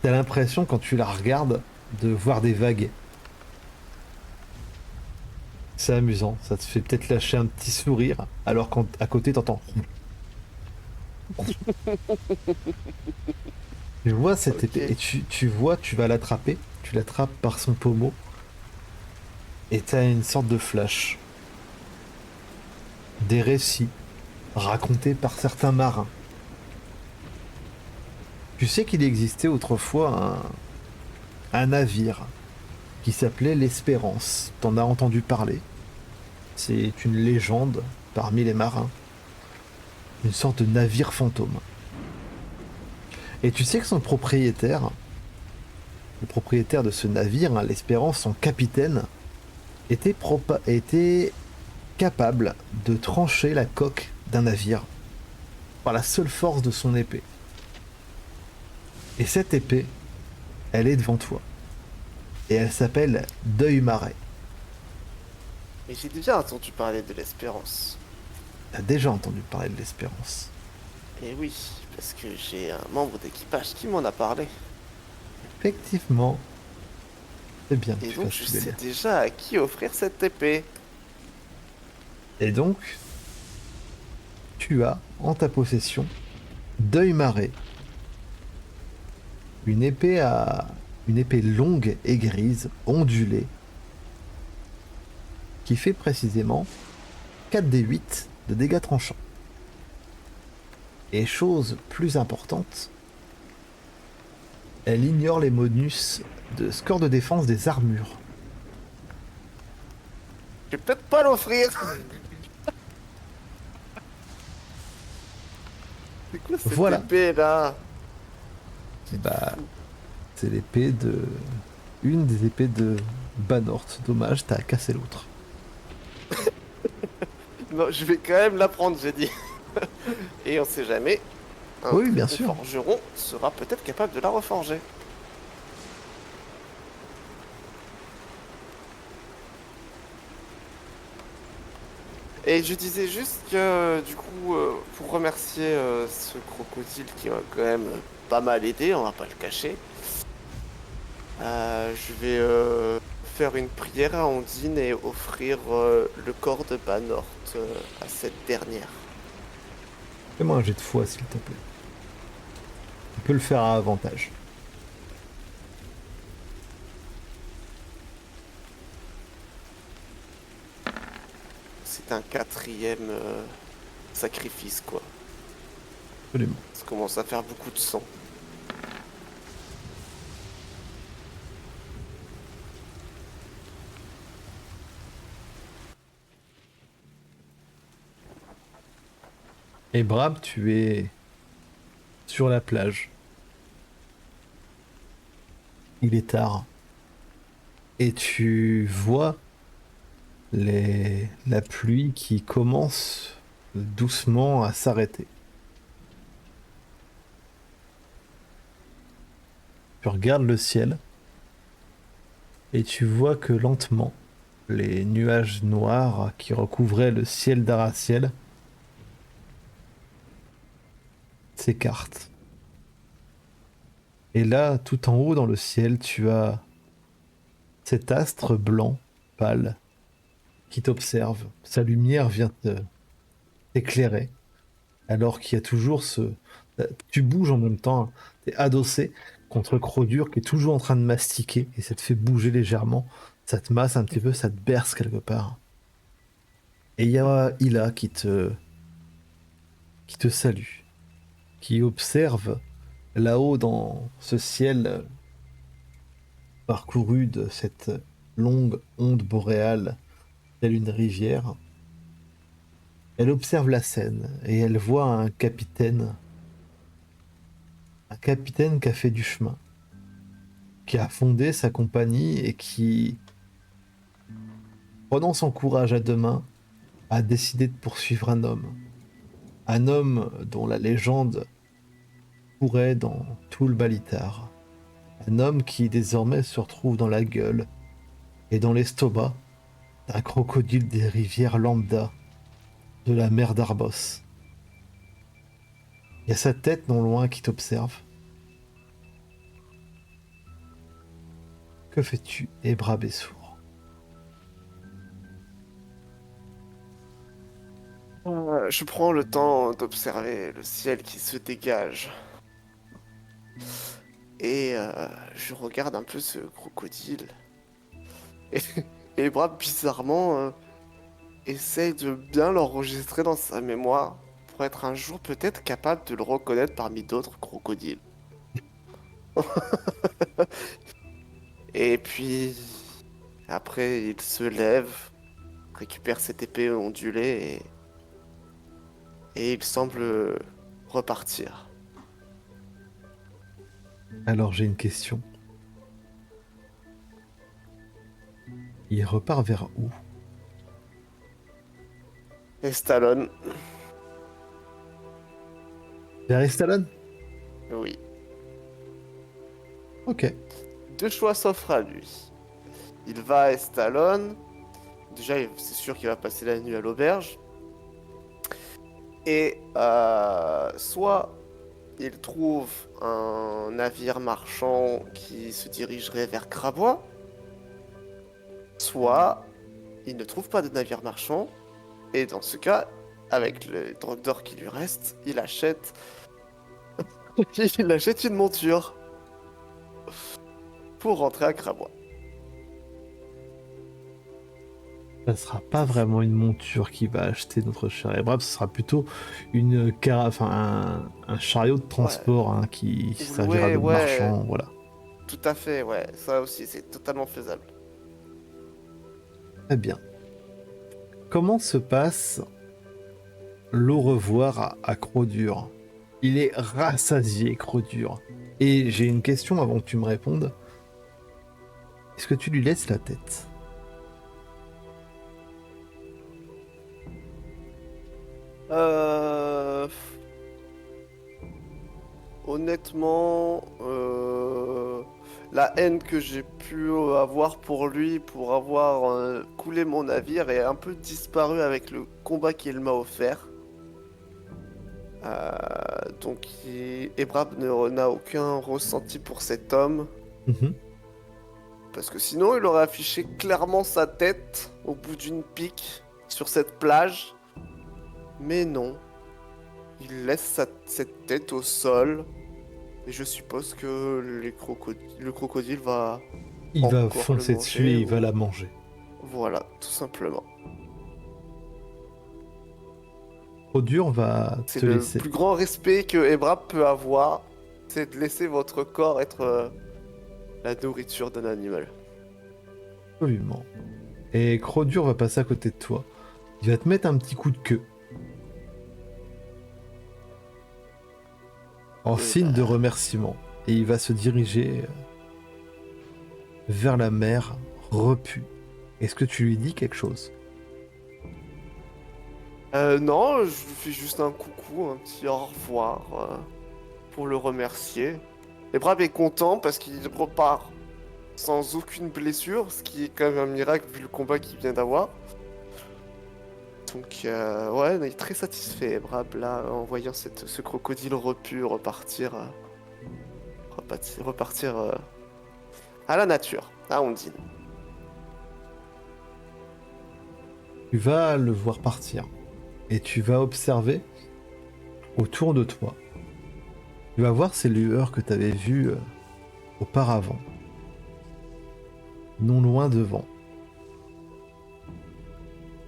T'as l'impression quand tu la regardes de voir des vagues. C'est amusant, ça te fait peut-être lâcher un petit sourire, alors qu'à côté t'entends. Tu vois cette épée, Ok. et tu vois, tu vas l'attraper, tu l'attrapes par son pommeau, et t'as une sorte de flash. Des récits racontés par certains marins. Tu sais qu'il existait autrefois un navire qui s'appelait l'Espérance. T'en as entendu parler. C'est une légende parmi les marins. Une sorte de navire fantôme. Et tu sais que son propriétaire, le propriétaire de ce navire, hein, l'Espérance, son capitaine, était capable de trancher la coque d'un navire par la seule force de son épée. Et cette épée, elle est devant toi. Et elle s'appelle Deuil Marais. Mais j'ai déjà entendu parler de l'espérance. T'as déjà entendu parler de l'Espérance. Et oui, parce que j'ai un membre d'équipage qui m'en a parlé. Effectivement, c'est bien que Et tu donc, fasses je tous les sais liens. déjà à qui offrir cette épée. Et donc, tu as en ta possession Deuil Marais, une épée une épée longue et grise, ondulée, qui fait précisément 4d8 de dégâts tranchants. Et chose plus importante, elle ignore les bonus de score de défense des armures. Je vais peut-être pas l'offrir. C'est quoi cette Voilà, épée là? C'est bah fou. c'est l'épée de... Une des épées de Banort. Dommage, t'as cassé l'autre. Non, je vais quand même la prendre, j'ai dit. Et on sait jamais, un Oui, très bien bon sûr. forgeron sera peut-être capable de la reforger. Et je disais juste que, du coup, pour remercier ce crocodile qui m'a quand même pas mal aidé, on va pas le cacher, je vais faire une prière à Ondine et offrir le corps de Banort à cette dernière. Fais-moi un jet de foi, s'il te plaît. Tu peux le faire à avantage. C'est un quatrième sacrifice, quoi. Absolument. Ça commence à faire beaucoup de sang. Et Brab, tu es sur la plage. Il est tard. Et tu vois la pluie qui commence doucement à s'arrêter. Tu regardes le ciel et tu vois que lentement, les nuages noirs qui recouvraient le ciel d'Araciel s'écartent Et là, tout en haut dans le ciel, tu as cet astre blanc, pâle, qui t'observe. Sa lumière vient t'éclairer, alors qu'il y a toujours ce... Tu bouges en même temps, t'es adossé contre Crodure qui est toujours en train de mastiquer, et ça te fait bouger légèrement, ça te masse un petit peu, ça te berce quelque part. Et il y a Ila qui te salue, qui observe là-haut dans ce ciel parcouru de cette longue onde boréale, telle une rivière. Elle observe la scène et elle voit un capitaine qui a fait du chemin, qui a fondé sa compagnie et qui, prenant son courage à deux mains, a décidé de poursuivre un homme dont la légende courait dans tout le Balitar, un homme qui désormais se retrouve dans la gueule et dans l'estomac d'un crocodile des rivières lambda de la mer d'Arbos. Il y a sa tête non loin qui t'observe. Que fais-tu, Ebra Bessour? Je prends le temps d'observer le ciel qui se dégage. Et je regarde un peu ce crocodile. Et, et Brad, bizarrement, essaye de bien l'enregistrer dans sa mémoire pour être un jour peut-être capable de le reconnaître parmi d'autres crocodiles. Et puis, après, il se lève, récupère cette épée ondulée et il semble repartir. Alors j'ai une question. Il repart vers où? Et Stallone, Vers Estalon? oui, Ok. deux choix s'offrent à lui. Il va à Estalon. Déjà, c'est sûr qu'il va passer la nuit à l'auberge. Et soit il trouve un navire marchand qui se dirigerait vers Crabois, soit il ne trouve pas de navire marchand. Et dans ce cas, avec le drogue d'or qui lui reste, il achète une monture pour rentrer à Crabois. Ça sera pas vraiment une monture qui va acheter notre cher Ebrab, ce sera plutôt un chariot de Ouais. transport hein, qui Ou servira louer, de ouais, marchand, voilà. tout à fait, ouais. Ça aussi, c'est totalement faisable. Très bien. Comment se passe l'au revoir à Crodure? Il est rassasié, Crodure. Et j'ai une question avant que tu me répondes. Est-ce que tu lui laisses la tête? Euh... Honnêtement, la haine que j'ai pu avoir pour lui, pour avoir coulé mon navire, est un peu disparue avec le combat qu'il m'a offert. Donc, Ebrab n'a aucun ressenti pour cet homme, Mhm. parce que sinon il aurait affiché clairement sa tête au bout d'une pique sur cette plage. Mais non, il laisse cette tête au sol. Et je suppose que le crocodile va Il va encore le foncer dessus et manger il va ou... la manger. Voilà, tout simplement. Crodure va C'est te le laisser. plus grand respect que Ebrab peut avoir, c'est de laisser votre corps être la nourriture d'un animal. Absolument. Et Crodure va passer à côté de toi. Il va te mettre un petit coup de queue. En Et signe de bah, remerciement. Et il va se diriger vers la mer, repu. Est-ce que tu lui dis quelque chose? non, je lui fais juste un coucou, un petit au revoir pour le remercier. Ebrab est content parce qu'il repart sans aucune blessure, ce qui est quand même un miracle vu le combat qu'il vient d'avoir. Donc, ouais, il est très satisfait, Brab, là, en voyant ce crocodile repu repartir. repartir à la nature, à Ondine. Tu vas le voir partir et tu vas observer autour de toi. Tu vas voir ces lueurs que tu avais vues auparavant, non loin devant.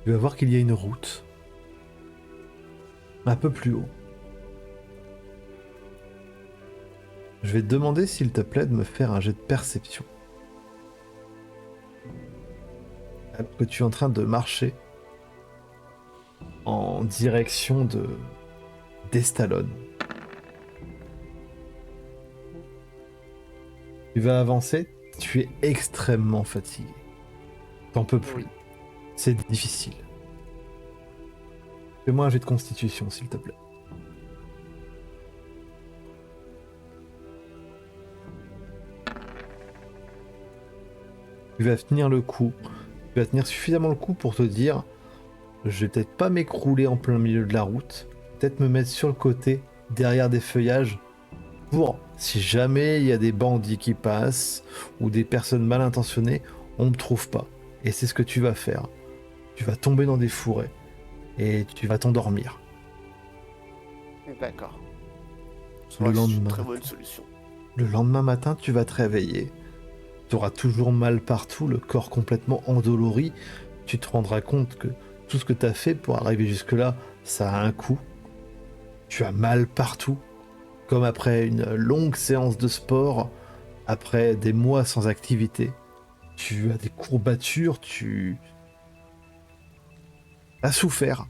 Tu vas voir qu'il y a une route un peu plus haut. Je vais te demander, s'il te plaît, de me faire un jet de perception. Alors que tu es en train de marcher en direction d'Estallone. Tu vas avancer, tu es extrêmement fatigué. T'en peux plus. Oui. C'est difficile. Fais-moi un jet de constitution, s'il te plaît. Tu vas tenir le coup. Tu vas tenir suffisamment le coup pour te dire, je vais peut-être pas m'écrouler en plein milieu de la route, peut-être me mettre sur le côté, derrière des feuillages, pour, si jamais il y a des bandits qui passent, ou des personnes mal intentionnées, on me trouve pas. Et c'est ce que tu vas faire. Tu vas tomber dans des fourrés, et tu vas t'endormir. D'accord. Le C'est une lendemain très bonne matin. solution. Le lendemain matin, tu vas te réveiller. Tu auras toujours mal partout, le corps complètement endolori. Tu te rendras compte que tout ce que tu as fait pour arriver jusque-là, ça a un coût. Tu as mal partout, comme après une longue séance de sport, après des mois sans activité. Tu as des courbatures, tu as souffert,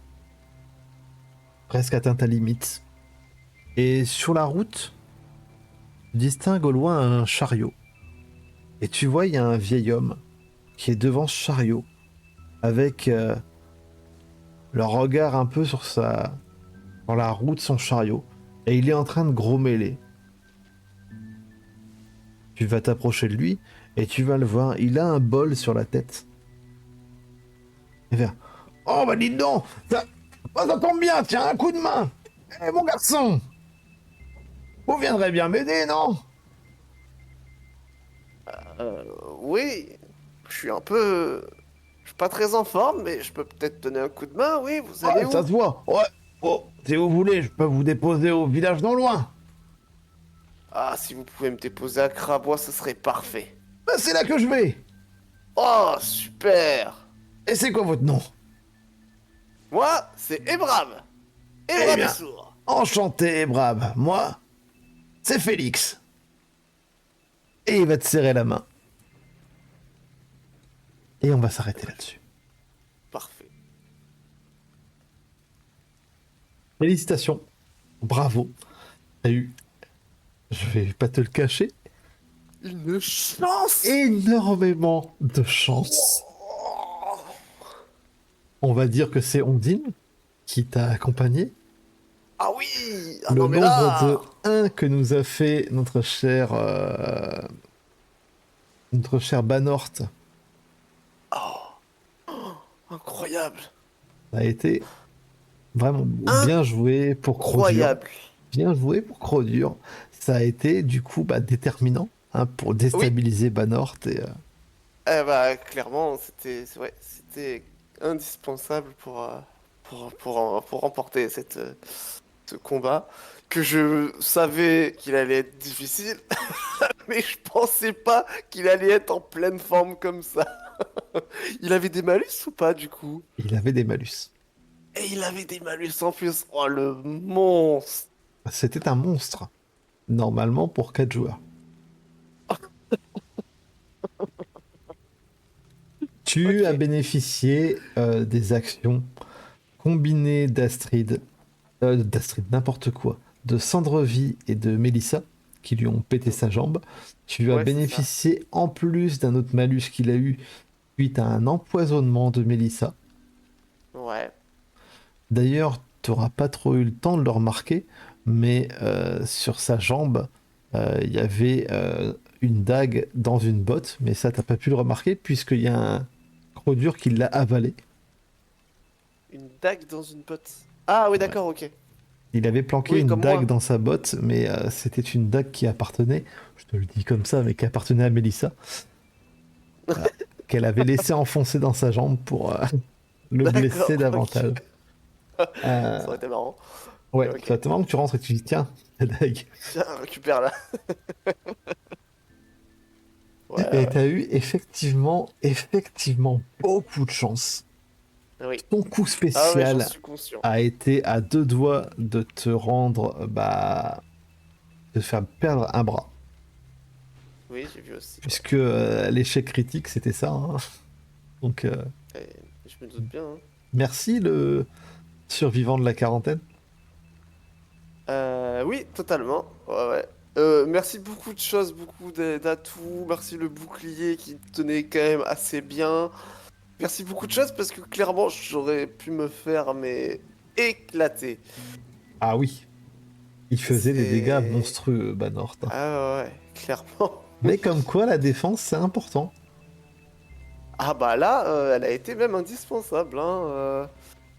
presque atteint ta limite. Et sur la route, tu distingues au loin un chariot. Et tu vois, il y a un vieil homme qui est devant ce chariot, avec le regard un peu sur la roue de son chariot, et il est en train de grommeler. Tu vas t'approcher de lui, et tu vas le voir, il a un bol sur la tête. Il va, oh bah dites donc, ça tombe bien, tiens, un coup de main. Eh mon garçon, vous viendrez bien m'aider, non? Oui, je suis un peu... Je suis pas très en forme, mais je peux peut-être donner un coup de main, oui, vous allez Ouais, ça où? se voit. Ouais, oh, si vous voulez, je peux vous déposer au village non loin. Ah, si vous pouvez me déposer à Crabois, ce serait parfait. Ben, c'est là que je vais. Oh, super! Et c'est quoi votre nom? Moi, c'est Ebram! Eh Ebram bien, Essour! enchanté, Brab. Moi, c'est Félix. Et il va te serrer la main. Et on va s'arrêter là-dessus. Parfait. Félicitations. Bravo. T'as eu, je vais pas te le cacher, Une chance! énormément de chance. On va dire que c'est Ondine qui t'a accompagné. Ah oui! Ah Le non, mais nombre de là! 1 que nous a fait notre cher Banort Incroyable! a été vraiment bien joué pour Crodur. Incroyable! Bien joué pour Crodur. Ça a été du coup déterminant, hein, pour Oui! déstabiliser Banort. Eh bah, clairement, c'était indispensable pour remporter ce combat. Que je savais qu'il allait être difficile, mais je pensais pas qu'il allait être en pleine forme comme ça. Il avait des malus ou pas, du coup? Il avait des malus. Et il avait des malus en plus. Oh, le monstre! C'était un monstre, normalement pour 4 joueurs. Tu as Ok. bénéficié des actions combinées d'Astrid, n'importe quoi, de Cendrevie et de Mélissa, qui lui ont pété sa jambe. Tu as Ouais, c'est ça. bénéficié en plus d'un autre malus qu'il a eu suite à un empoisonnement de Mélissa. Ouais. D'ailleurs, tu n'auras pas trop eu le temps de le remarquer, mais sur sa jambe, il y avait une dague dans une botte, mais ça, t'as pas pu le remarquer, puisqu'il y a un Crodur qui l'a avalé. Une dague dans une botte. Ah oui, Ouais. d'accord, ok. Il avait planqué Oui, une comme dague moi. dans sa botte, mais c'était une dague qui appartenait, je te le dis comme ça, mais qui appartenait à Mélissa, voilà, qu'elle avait laissé enfoncer dans sa jambe pour le blesser D'accord, ok. davantage. Ça aurait Euh, été marrant. ouais, Ok. ça te marrant que tu rentres et tu dis, tiens, la dague. Tiens, récupère-la. Ouais, Et ouais. t'as eu effectivement beaucoup de chance. Oui. Ton coup Ah ouais, j'en spécial suis conscient. a été à deux doigts de te rendre, de te faire perdre un bras. Oui, j'ai vu aussi, ouais. Puisque l'échec critique, c'était ça, hein. Donc, Et je me doute bien, hein. merci le survivant de la quarantaine. Oui, totalement. Ouais, ouais. Merci beaucoup de choses, beaucoup d'atouts. Merci le bouclier qui tenait quand même assez bien. Merci beaucoup de choses parce que clairement, j'aurais pu me faire mais éclater. Ah oui, il faisait des dégâts C'est... monstrueux, Banort. Ah ouais, clairement. Mais comme quoi, la défense, c'est important. Ah bah là, elle a été même indispensable, hein.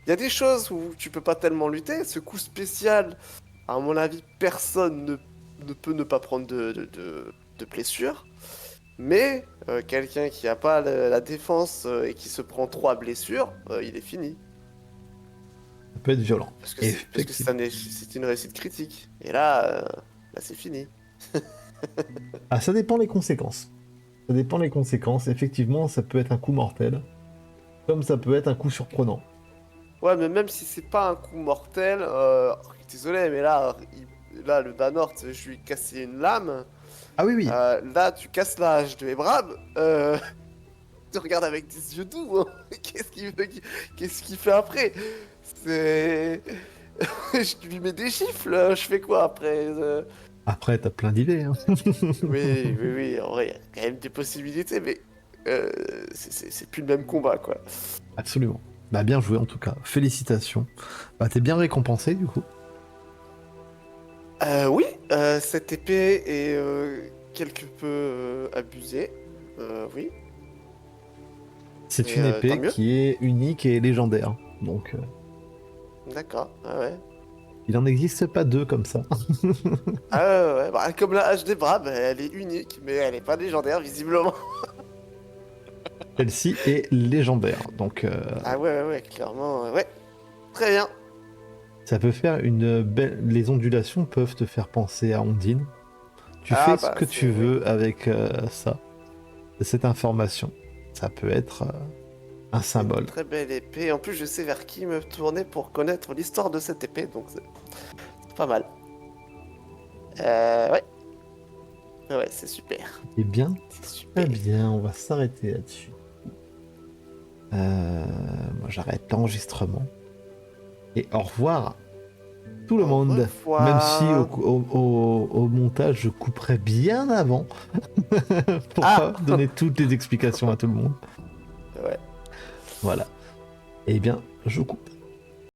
Il y a des choses où tu peux pas tellement lutter. Ce coup spécial, à mon avis, personne ne peut ne pas prendre de blessure. Mais quelqu'un qui a pas la défense et qui se prend trois blessures, il est fini. Ça peut être violent. Parce que Effectivement. c'est une réussite critique. Et là, là c'est fini. Ah, ça dépend les conséquences. Ça dépend les conséquences. Effectivement, ça peut être un coup mortel, comme ça peut être un coup surprenant. Ouais, mais même si c'est pas un coup mortel, désolé, mais là, là le Banort, je lui ai cassé une lame. Ah oui, oui. Là, tu casses la hache de Ebrab. Tu regardes avec des yeux doux, hein. Qu'est-ce qu'il fait après? C'est. Je lui mets des gifles, je fais quoi après? Après, t'as plein d'idées, hein. Oui, oui, oui, en vrai, il y a quand même des possibilités, mais euh, c'est plus le même combat, quoi. Absolument. Bah, bien joué en tout cas. Félicitations. Bah, t'es bien récompensé du coup. Oui, cette épée est quelque peu abusée, oui, C'est mais une tant épée mieux. qui est unique et légendaire. Donc, D'accord, ah ouais. il n'en existe pas deux comme ça. Ah ouais, ouais, bah, comme la hache des Brabes, elle est unique, mais elle est pas légendaire, visiblement. Celle-ci est légendaire. Donc, Ah ouais, ouais, ouais, clairement, ouais. Très bien. ça peut faire une belle. Les ondulations peuvent te faire penser à Ondine. Tu Ah fais ce bah, que tu c'est... Oui. veux avec ça, cette information. Ça peut être un C'est une symbole. très belle épée. En plus, je sais vers qui me tourner pour connaître l'histoire de cette épée, donc c'est pas mal. Ouais, ouais, c'est super. Eh bien, C'est très super. bien, on va s'arrêter là-dessus. Moi, j'arrête l'enregistrement. Et au revoir tout le Au monde. Même si revoir. au montage, je couperai bien avant pour pas Ah! donner toutes les explications à tout le monde. Ouais. Voilà. Eh bien, je coupe.